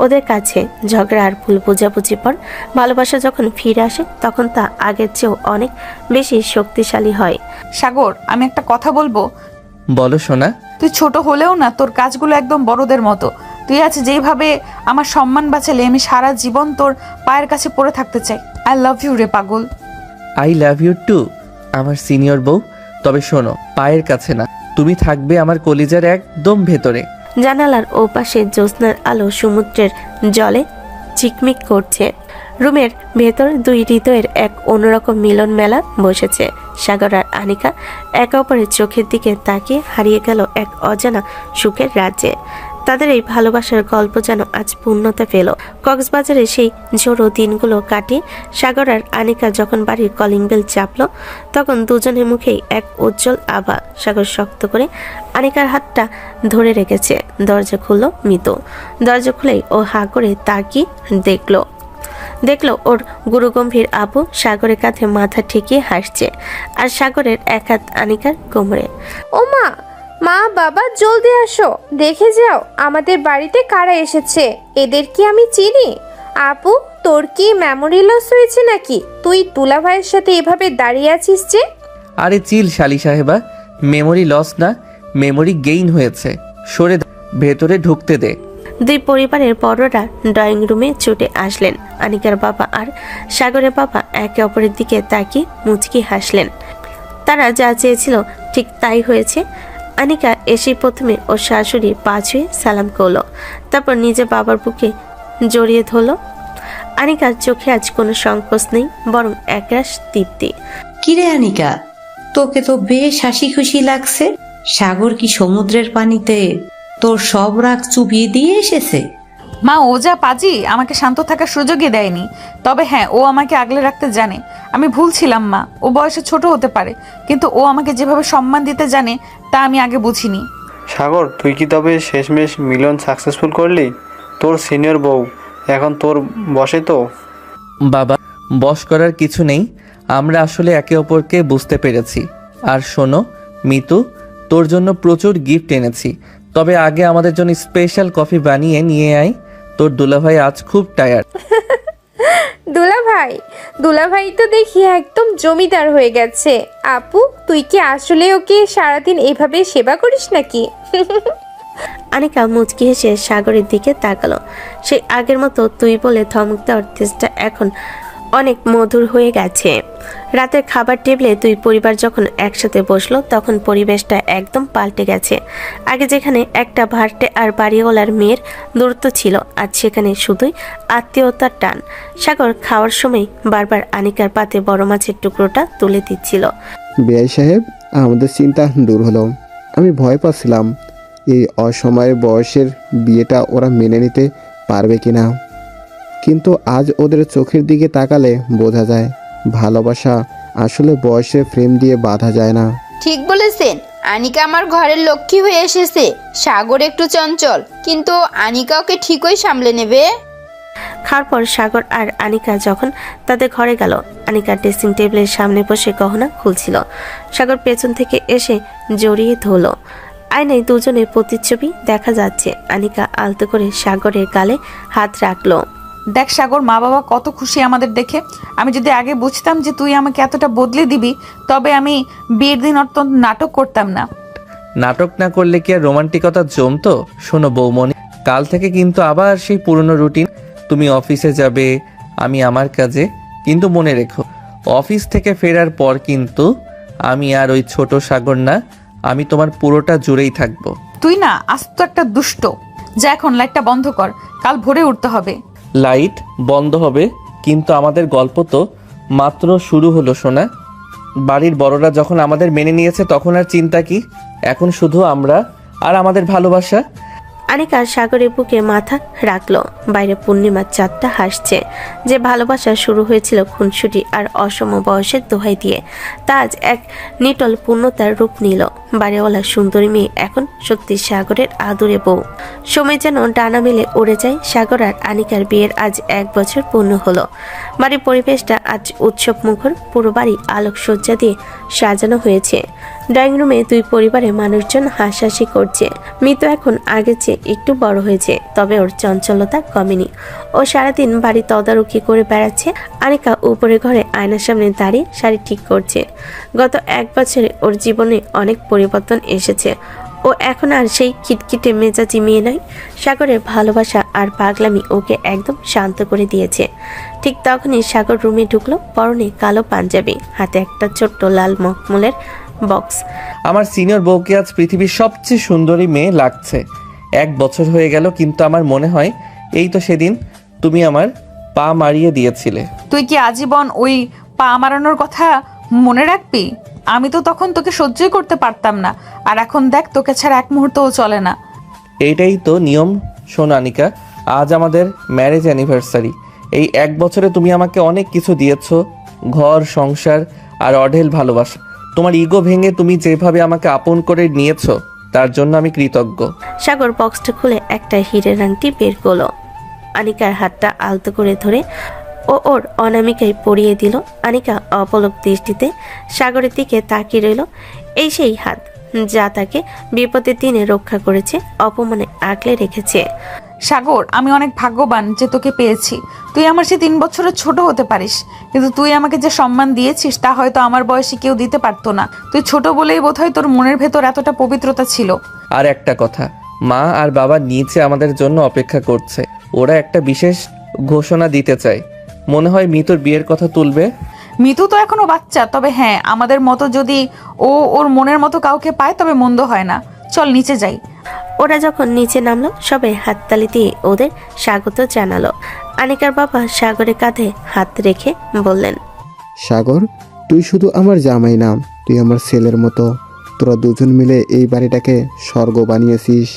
ওদের কাছে। ঝগড়া আর ভুল বোঝাবুঝির পর ভালোবাসা যখন ফিরে আসে তখন তা আগের চেয়েও অনেক বেশি শক্তিশালী হয়। সাগর, আমি একটা কথা বলবো। বলো সোনা। তুই ছোট হলেও না, তোর কাজগুলো একদম বড়দের মতো। তুই আজ যেভাবে আমার সম্মান বাঁচালে, আমি সারা জীবন তোর পায়ের কাছে পড়ে থাকতে চাই। আই লাভ ইউ রে পাগল। আই লাভ ইউ টু আমার সিনিয়র বউ। তবে শোনো, পায়ের কাছে না, তুমি থাকবে আমার কলিজার একদম ভেতরে। জানালার ওপাশে জ্যোৎস্নার আলো সমুদ্রের জলে চিকমিক করছে। রুমের ভেতর দুই হৃদয়ের এক অন্যরকম মিলন মেলা বসেছে। সাগর আর আনিকা একে অপরের চোখের দিকে তাকিয়ে হারিয়ে গেল এক অজানা সুখের রাজ্যে। তাদের এই ভালোবাসার গল্প যেন আজ পূর্ণতা পেল। কক্সবাজারে সেই ঝোড়ো দিনগুলো কাটিয়ে সাগর আর আনিকা যখন বাড়ির কলিং বেল চাপলো, তখন দুজনের মুখেই এক উজ্জ্বল আভা। সাগর শক্ত করে আনিকার হাতটা ধরে রেখেছে। দরজা খুললো মিতু। দরজা খুলেই ও হা করে তাকিয়ে দেখলো ওর গুরুগম্ভীর আপু সাগরের কাঁধে মাথা ঠেকিয়ে হাসছে, আর সাগরের এক হাত আনিকার কোমরে। ও মা, মা বাবা জলদি আসো, দেখে যাও আমাদের বাড়িতে কারা এসেছে। এদের কি আমি চিনি? আপু, তোর কি মেমোরি লস হয়েছে নাকি? তুই তুলা ভাইয়ের সাথে এভাবে দাঁড়িয়ে আছিস যে? আরে চিল শালি সাহেবা, মেমোরি লস না, মেমোরি গেইন হয়েছে। সরে ভেতরে ঢুকতে দে। দুই পরিবারের বড়রা ড্রয়িং রুমে ছুটে আসলেন। আনিকার বাবা আর সাগরের বাবা একে অপরের দিকে তাকিয়ে মুচকি হাসলেন। তারা যা চেয়েছিল ঠিক তাই হয়েছে। আনিকা এসে প্রথমে ওর শাশুড়ি পা ছুঁয়ে সালাম করলো, তারপর নিজের বাবার বুকে জড়িয়ে ধরলো। আনিকার চোখে আজ কোনো সংকোচ নেই, বরং একরাশ তৃপ্তি। কিরে আনিকা, তোকে তো বেশ হাসি খুশি লাগছে। সাগর কি সমুদ্রের পানিতে তোর সব রাগ চুপিয়ে দিয়ে এসেছে? মা, ও যা পাজি, আমাকে শান্ত থাকার সুযোগই দেয়নি। তবে হ্যাঁ, ও আমাকে আগলে রাখতে জানে। আমি ভুল ছিলাম মা। ও বয়সে ছোট হতে পারে, কিন্তু ও আমাকে যেভাবে সম্মান দিতে জানে তা আমি আগে বুঝিনি। সাগর, তুই কি তবে শেষমেশ মিলন সাকসেসফুল করলি? তোর সিনিয়র বউ এখন তোর বসে তো? বাবা, বশ করার কিছু নেই, আমরা আসলে একে অপরকে বুঝতে পেরেছি। আর শোনো মিতু, তোর জন্য প্রচুর গিফট এনেছি, তবে আগে আমাদের জন্য স্পেশাল কফি বানিয়ে নিয়ে আয়। তোর দুলাভাই আজ খুব টায়ার্ড। দুলাভাই তো দেখি একদম জমিদার হয়ে গেছে। আপু, তুই কি আসলে ওকে সারাদিন এইভাবে সেবা করিস নাকি? আনিকা মুচকি হেসে সাগরের দিকে তাকালো। সে আগের মতো তুই বলে ধমক দেওয়ার চেষ্টা এখন অনেক মধুর হয়ে গেছে। রাতের খাবার টেবিলে দুই পরিবার যখন একসাথে বসলো তখন পরিবেশটা একদম পাল্টে গেছে। আগে যেখানে একটা ভাড়াটে আর বাড়িওয়ালার মেয়ের দূরত্ব ছিল, আজ সেখানে শুধুই আত্মীয়তার টান। সাগর খাওয়ার সময় বারবার আনিকার পাতে বড় মাছের টুকরোটা তুলে দিচ্ছিল। বেআই সাহেব, আমাদের চিন্তা দূর হলো। আমি ভয় পাচ্ছিলাম এই অসময়ে বয়সের বিয়েটা ওরা মেনে নিতে পারবে কিনা, কিন্তু আজ ওদের চোখের দিকে তাকালে বোঝা যায় ভালোবাসা আসলে বয়সের ফ্রেম দিয়ে বাঁধা যায় না। ঠিক বলেছেন, আনিকা আমার ঘরের লক্ষ্মী হয়ে এসেছে। সাগর একটু চঞ্চল, কিন্তু আনিকা ওকে ঠিকই সামলে নেবে। খাওয়ার পর সাগর আর আনিকা যখন তাদের ঘরে গেল, আনিকা ড্রেসিং টেবিলের সামনে বসে গহনা খুলছিল। সাগর পেছন থেকে এসে জড়িয়ে ধরল। আয়নায় দুজনের প্রতিচ্ছবি দেখা যাচ্ছে। আনিকা আলতো করে সাগরের গালে হাত রাখলো। দেখ সাগর, মা বাবা কত খুশি আমাদের দেখে। আমি যদি আগে বুঝতাম যে তুই আমাকে এতটা বদলে দিবি, তবে আমি বিয়ের দিন অত্যন্ত নাটক করতাম না। নাটক না করলে কি আর রোমান্টিকতা জমতো? শোনো বৌমনি, কাল থেকে কিন্তু আবার সেই পুরনো রুটিন। তুমি অফিসে যাবে, আমি আমার কাজে। কিন্তু মনে রেখো, অফিস থেকে ফেরার পর কিন্তু আমি আর ওই ছোট সাগর না, আমি তোমার পুরোটা জুড়েই থাকবো। তুই না আস্ত একটা দুষ্ট। যা এখন লাইটটা বন্ধ কর, কাল ভোরে উঠতে হবে। লাইট বন্ধ হবে, কিন্তু আমাদের গল্প তো মাত্র শুরু হলো সোনা। বাড়ির বড়রা যখন আমাদের মেনে নিয়েছে তখন আর চিন্তা কি? এখন শুধু আমরা আর আমাদের ভালোবাসা। আনিকা সাগরের বুকে মাথা রাখলো। বাইরে পূর্ণিমার চাঁদটা হাসছে। যে ভালোবাসা শুরু হয়েছিল খুনসুটি আর অসম বয়সের দোহাই দিয়ে, তা আজ এক নিটল পূর্ণতার রূপ নিল। বাড়িওয়ালা সুন্দরী মেয়ে এখন সত্যি সাগরের আদুরে বউ। সময় যেন ডানা মেলে উড়ে যায়। সাগর আর আনিকার বিয়ের আজ 1 বছর পূর্ণ হলো। বাড়ির পরিবেশটা আজ উৎসব মুখর। পুরো বাড়ি আলোকসজ্জা দিয়ে সাজানো হয়েছে। ড্রয়িং রুমে দুই পরিবারের মানুষজন হাসাহাসি করছে। মিতু এখন আগের চেয়ে একটু বড় হয়েছে, তবে ওর চঞ্চলতা কমেনি। ও সারাদিন বাড়ি তদারকি করে বেড়াচ্ছে। আনিকা উপরে ঘরে আয়নার সামনে দাঁড়িয়ে শাড়ি ঠিক করছে। গত 1 বছরে ওর জীবনে অনেক পরিবর্তন এসেছে। ও এখন আর সেই খিটখিটে মেজাজি মেয়ে নয়। সাগরের ভালোবাসা আর পাগলামি ওকে একদম শান্ত করে দিয়েছে। ঠিক তখনই সাগর রুমে ঢুকলো, পরনে কালো পাঞ্জাবি, হাতে একটা ছোট্ট লাল মখমলের বক্স। আমার সিনিয়র বউকে আজ পৃথিবীর সবচেয়ে সুন্দরী মেয়ে লাগছে। 1 বছর হয়ে গেল, কিন্তু আমার মনে হয় এই তো সেদিন তুমি আমার পা মারিয়ে দিয়েছিলে। তুই কি আজীবন ওই পা মারানোর কথা মনে রাখবি? আমি তো তখন তোকে সহ্যই করতে পারতাম না, আর এখন দেখ তোকে ছাড়া এক মুহূর্তও চলে না। এইটাই তো নিয়ম। শোন আনিকা, আজ আমাদের ম্যারেজ অ্যানিভার্সারি। এই 1 বছরে তুমি আমাকে অনেক কিছু দিয়েছো, ঘর, সংসার আর অঢেল ভালোবাসা। তোমার ইগো ভেঙে তুমি যেভাবে আমাকে আপন করে নিয়েছো তার জন্য আমি কৃতজ্ঞ। সাগর বক্সটা খুলে একটা হীরের আংটি বের করলো। আনিকার হাতটা আলতো করে ধরে ওর অনামিকায় পরিয়ে দিল। আনিকা অপলক দৃষ্টিতে সাগরের দিকে তাকিয়ে রইল। এই সেই হাত যা তাকে বিপদের দিনে রক্ষা করেছে, অপমানে আগলে রেখেছে। সাগর, আমি অনেক ভাগ্যবান যে তোকে পেয়েছি। তুই আমার চেয়ে 3 বছরের ছোট হতে পারিস, কিন্তু তুই আমাকে যে সম্মান দিয়েছিস তা হয়তো আমার বয়সী কেউ দিতে পারতো না। তুই ছোট বলেই বোধহয় তোর মনের ভেতর এতটা পবিত্রতা ছিল। আর একটা কথা, মা আর বাবা নিচে আমাদের জন্য অপেক্ষা করছে। ওরা একটা বিশেষ ঘোষণা দিতে চায়। মনে হয় মিতুর বিয়ের কথা তুলবে। মিতু তো এখনো বাচ্চা, তবে হ্যাঁ, আমাদের মতো যদি ও ওর মনের মতো কাউকে পায় তবে মন্দ হয় না। চল নিচে যাই। ওরা যখন নিচে নামলো, সবাই হাততালি দিয়ে ওদের স্বাগত জানালো। আনিকার বাবা সাগরের কাঁধে হাত রেখে বললেন, সাগর, তুই শুধু আমার জামাই না, তুই আমার ছেলের মতো। তোরা দুজন মিলে এই বাড়িটাকে স্বর্গ বানিয়েছিস।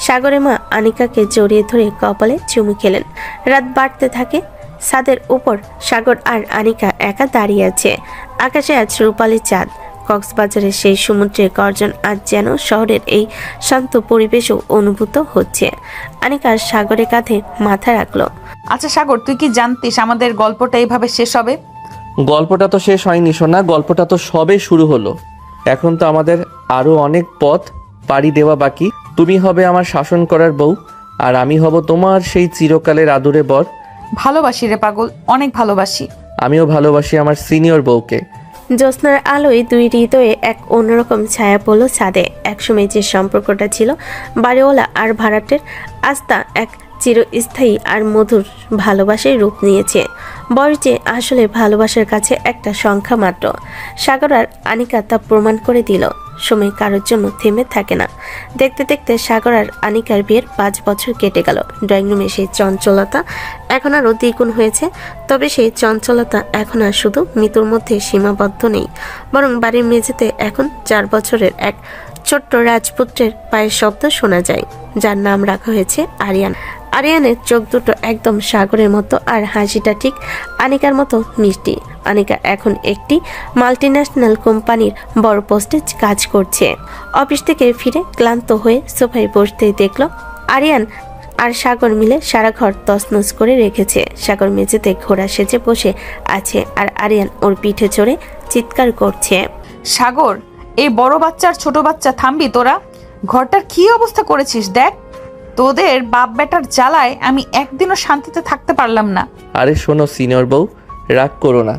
সাগরের মা আনিকাকে জড়িয়ে ধরে কপালে চুমু খেলেন। রাত বাড়তে থাকে। ছাদের উপর সাগর আর আনিকা একা দাঁড়িয়ে আছে। আকাশে আজ রূপালী চাঁদ। কক্সবাজারের সেই সমুদ্রের গর্জন আজ যেন শহরের এই শান্ত পরিবেশও অনুভূত হচ্ছে। আনিকা সাগরের কাঁধে মাথা রাখলো। আচ্ছা সাগর, তুই কি জানতিস আমাদের গল্পটা এইভাবে শেষ হবে? গল্পটা তো শেষ হয়নি সোনা, গল্পটা তো সবে শুরু হলো। এখন তো আমাদের আরো অনেক পথ পাড়ি দেওয়া বাকি। তুমি হবে আমার শাসন করার বউ, আর আমি হব তোমার সেই চিরকালের আদুরে বর। ভালোবাসি রে পাগল, অনেক ভালোবাসি। আমিও ভালোবাসি আমার সিনিয়র বউকে। জ্যোৎস্নার আলোয় দুই হৃদয়ে এক অন্যরকম ছায়া পড়ল ছাদে। একসময় যে সম্পর্কটা ছিল বাড়িওয়ালা আর ভাড়াটের, আজ তা এক চিরস্থায়ী আর মধুর ভালোবাসায় রূপ নিয়েছে। বয়স যে আসলে ভালোবাসার কাছে একটা সংখ্যা মাত্র। সাগর আর আনিকা তা প্রমাণ করে দিল। সময় কারোর জন্য থেমে থাকে না। দেখতে দেখতে সাগর আর আনিকার বিয়ের 5 বছর কেটে গেল। ড্রয়িং রুমে সেই চঞ্চলতা এখন আরও দ্বিগুণ হয়েছে। তবে সেই চঞ্চলতা এখন আর শুধু মৃত্যুর মধ্যে সীমাবদ্ধ নেই, বরং বাড়ির মেঝেতে এখন 4 বছরের এক ছোট্ট রাজপুত্রের পায়ের শব্দ শোনা যায়, যার নাম রাখা হয়েছে আরিয়ান। আরিয়ানের চোখ দুটো একদম সাগরের মতো, আর হাসিটা ঠিক আনিকার মতো মিষ্টি। আনিকা এখন একটি মাল্টিন্যাশনাল কোম্পানির বড় পোস্টে কাজ করছে। অফিস থেকে ফিরে ক্লান্ত হয়ে সোফায় বসতেই দেখল আরিয়ান আর সাগর মিলে সারা ঘর তছনছ করে রেখেছে। সাগর মেঝেতে ঘোড়া সেজে বসে আছে, আর আরিয়ান ওর পিঠে চড়ে চিৎকার করছে। সাগর, এই বড় বাচ্চা আর ছোট বাচ্চা থামবি তোরা? ঘরটার কি অবস্থা করেছিস দেখ। তোদের বাপ বেটার জ্বালায় আমি একদিনও শান্তিতে থাকতে পারলাম না। আরে শোনো সিনিয়র বউ, রাগ করো না।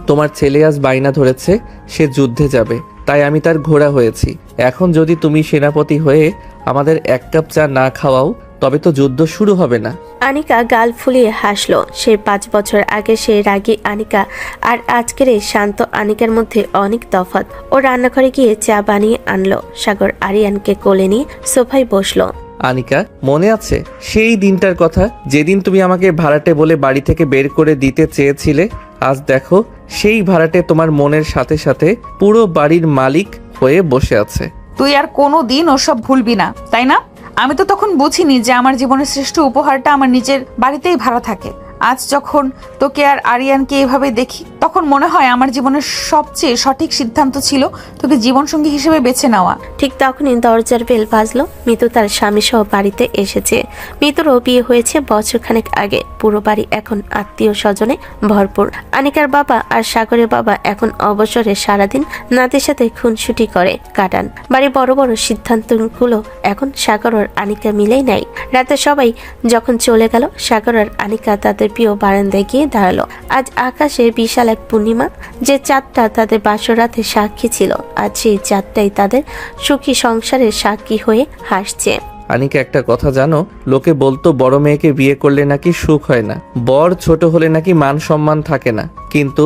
তোমার ছেলে আজ বাইনা ধরেছে সে যুদ্ধে যাবে, তাই আমি তার ঘোড়া হয়েছি। এখন যদি তুমি সেনাপতি হয়ে আমাদের 1 কাপ চা না খাওয়াও, তবে তো যুদ্ধ শুরু হবে না। আনিকা গাল ফুলিয়ে হাসলো। সে 5 বছর আগে সে রাগী আনিকা আর আজকের এই শান্ত আনিকার মধ্যে অনেক তফাৎ। ও রান্নাঘরে গিয়ে চা বানিয়ে আনলো। সাগর আরিয়ানকে কোলে নিয়ে সোফায় বসলো। আনিকা, মনে আছে সেই দিনটার কথা যেদিন তুমি আমাকে ভাড়াটে বলে বাড়ি থেকে বের করে দিতে চেয়েছিলে? আজ দেখো সেই ভাড়াটে তোমার মনের সাথে সাথে পুরো বাড়ির মালিক হয়ে বসে আছে। তুই আর কোনো দিন ওসব ভুলবি না, তাই না? আমি তো তখন বুঝিনি যে আমার জীবনের শ্রেষ্ঠ উপহারটা আমার নিজের বাড়িতেই ভাড়া থাকে। আজ যখন তোকে আর আরিয়ানকে এভাবে দেখি, তখন মনে হয় আমার জীবনের সবচেয়ে সঠিক সিদ্ধান্ত ছিল তোকে জীবনসঙ্গী হিসেবে বেছে নেওয়া। ঠিক তখনই দরজার বেল বাজলো। মিতু তার স্বামী সহ বাড়িতে এসেছে। মিতুরও বিয়ে হয়েছে বছরখানেক আগে। পুরো বাড়ি এখন আত্মীয় স্বজনে ভরপুর। আনিকার বাবা আর সাগরের বাবা এখন অবসরে সারাদিন নাতির সাথে খুনসুটি করে কাটান। বাড়ির বড় বড় সিদ্ধান্তগুলো এখন সাগর আর আনিকা মিলেই নেয়। রাতে সবাই যখন চলে গেল, সাগর আর আনিকা তাদের প্রিয় বারান্দায় গিয়ে দাঁড়ালো। আজ আকাশে বিশাল এক পূর্ণিমা, যে চাঁদটা তাদের বাসর রাতে সাক্ষী ছিল, আজ সেই চাঁদটাই তাদের সুখী সংসারের সাক্ষী হয়ে হাসছে। আনিকা, একটা কথা জানো? লোকে বলতো বড় মেয়েকে বিয়ে করলে নাকি সুখ হয় না, বর ছোট হলে নাকি মান সম্মান থাকে না। কিন্তু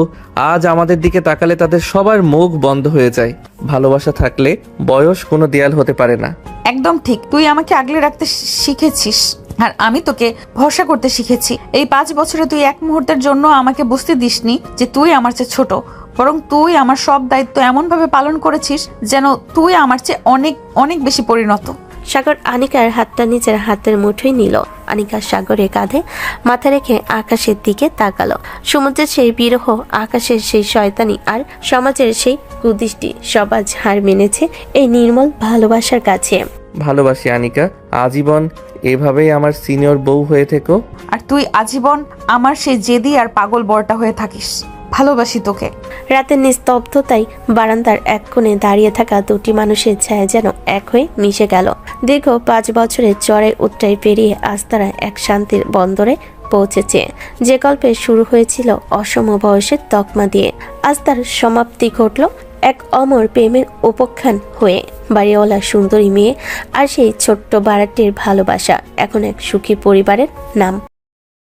আজ আমাদের দিকে তাকালে তাদের সবার মুখ বন্ধ হয়ে যায়। ভালোবাসা থাকলে বয়স কোনো দেয়াল হতে পারে না। একদম ঠিক। তুই আমাকে আগলে রাখতে শিখেছিস, আর আমি তোকে ভরসা করতে শিখেছি। এই 5 বছরে তুই এক মুহূর্তের জন্য আমাকে বুঝতে দিসনি যে তুই আমার চেয়ে ছোট, বরং তুই আমার সব দায়িত্ব এমন ভাবে পালন করেছিস যেন তুই আমার চেয়ে অনেক অনেক বেশি পরিণত। সাগর আনিকার হাতটা নিজের হাতের মুঠোয় নিল। আনিকা সাগরের কাঁধে মাথা রেখে আকাশের দিকে তাকালো। সমুদ্রের সেই বিরহ, আকাশের সেই শয়তানি আর সমাজের সেই কুদৃষ্টি সব আজ হার মেনেছে এই নির্মল ভালোবাসার কাছে। ভালোবাসি আনিকা, আজীবন এভাবেই আমার সিনিয়র বউ হয়ে থেকো। আর তুই আজীবন আমার সেই জেদি আর পাগল বরটা হয়ে থাকিস। ভালোবাসি তোকে। রাতের নিস্তব্ধতায় বারান্দার এক কোণে দাঁড়িয়ে থাকা 2টি মানুষের ছায়া যেন এক হয়ে মিশে গেল। দীর্ঘ 5 বছরের চড়াই উতরাই পেরিয়ে আজ তারা এক শান্তির বন্দরে পৌঁছেছে। যে গল্পের শুরু হয়েছিল অসম বয়সের তকমা দিয়ে, আজ তার সমাপ্তি ঘটল এক অমর প্রেমের উপখ্যান হয়ে। বাড়িওয়ালা সুন্দরী মেয়ে আর সেই ছোট্ট বাড়াটির ভালোবাসা এখন এক সুখী পরিবারের নাম।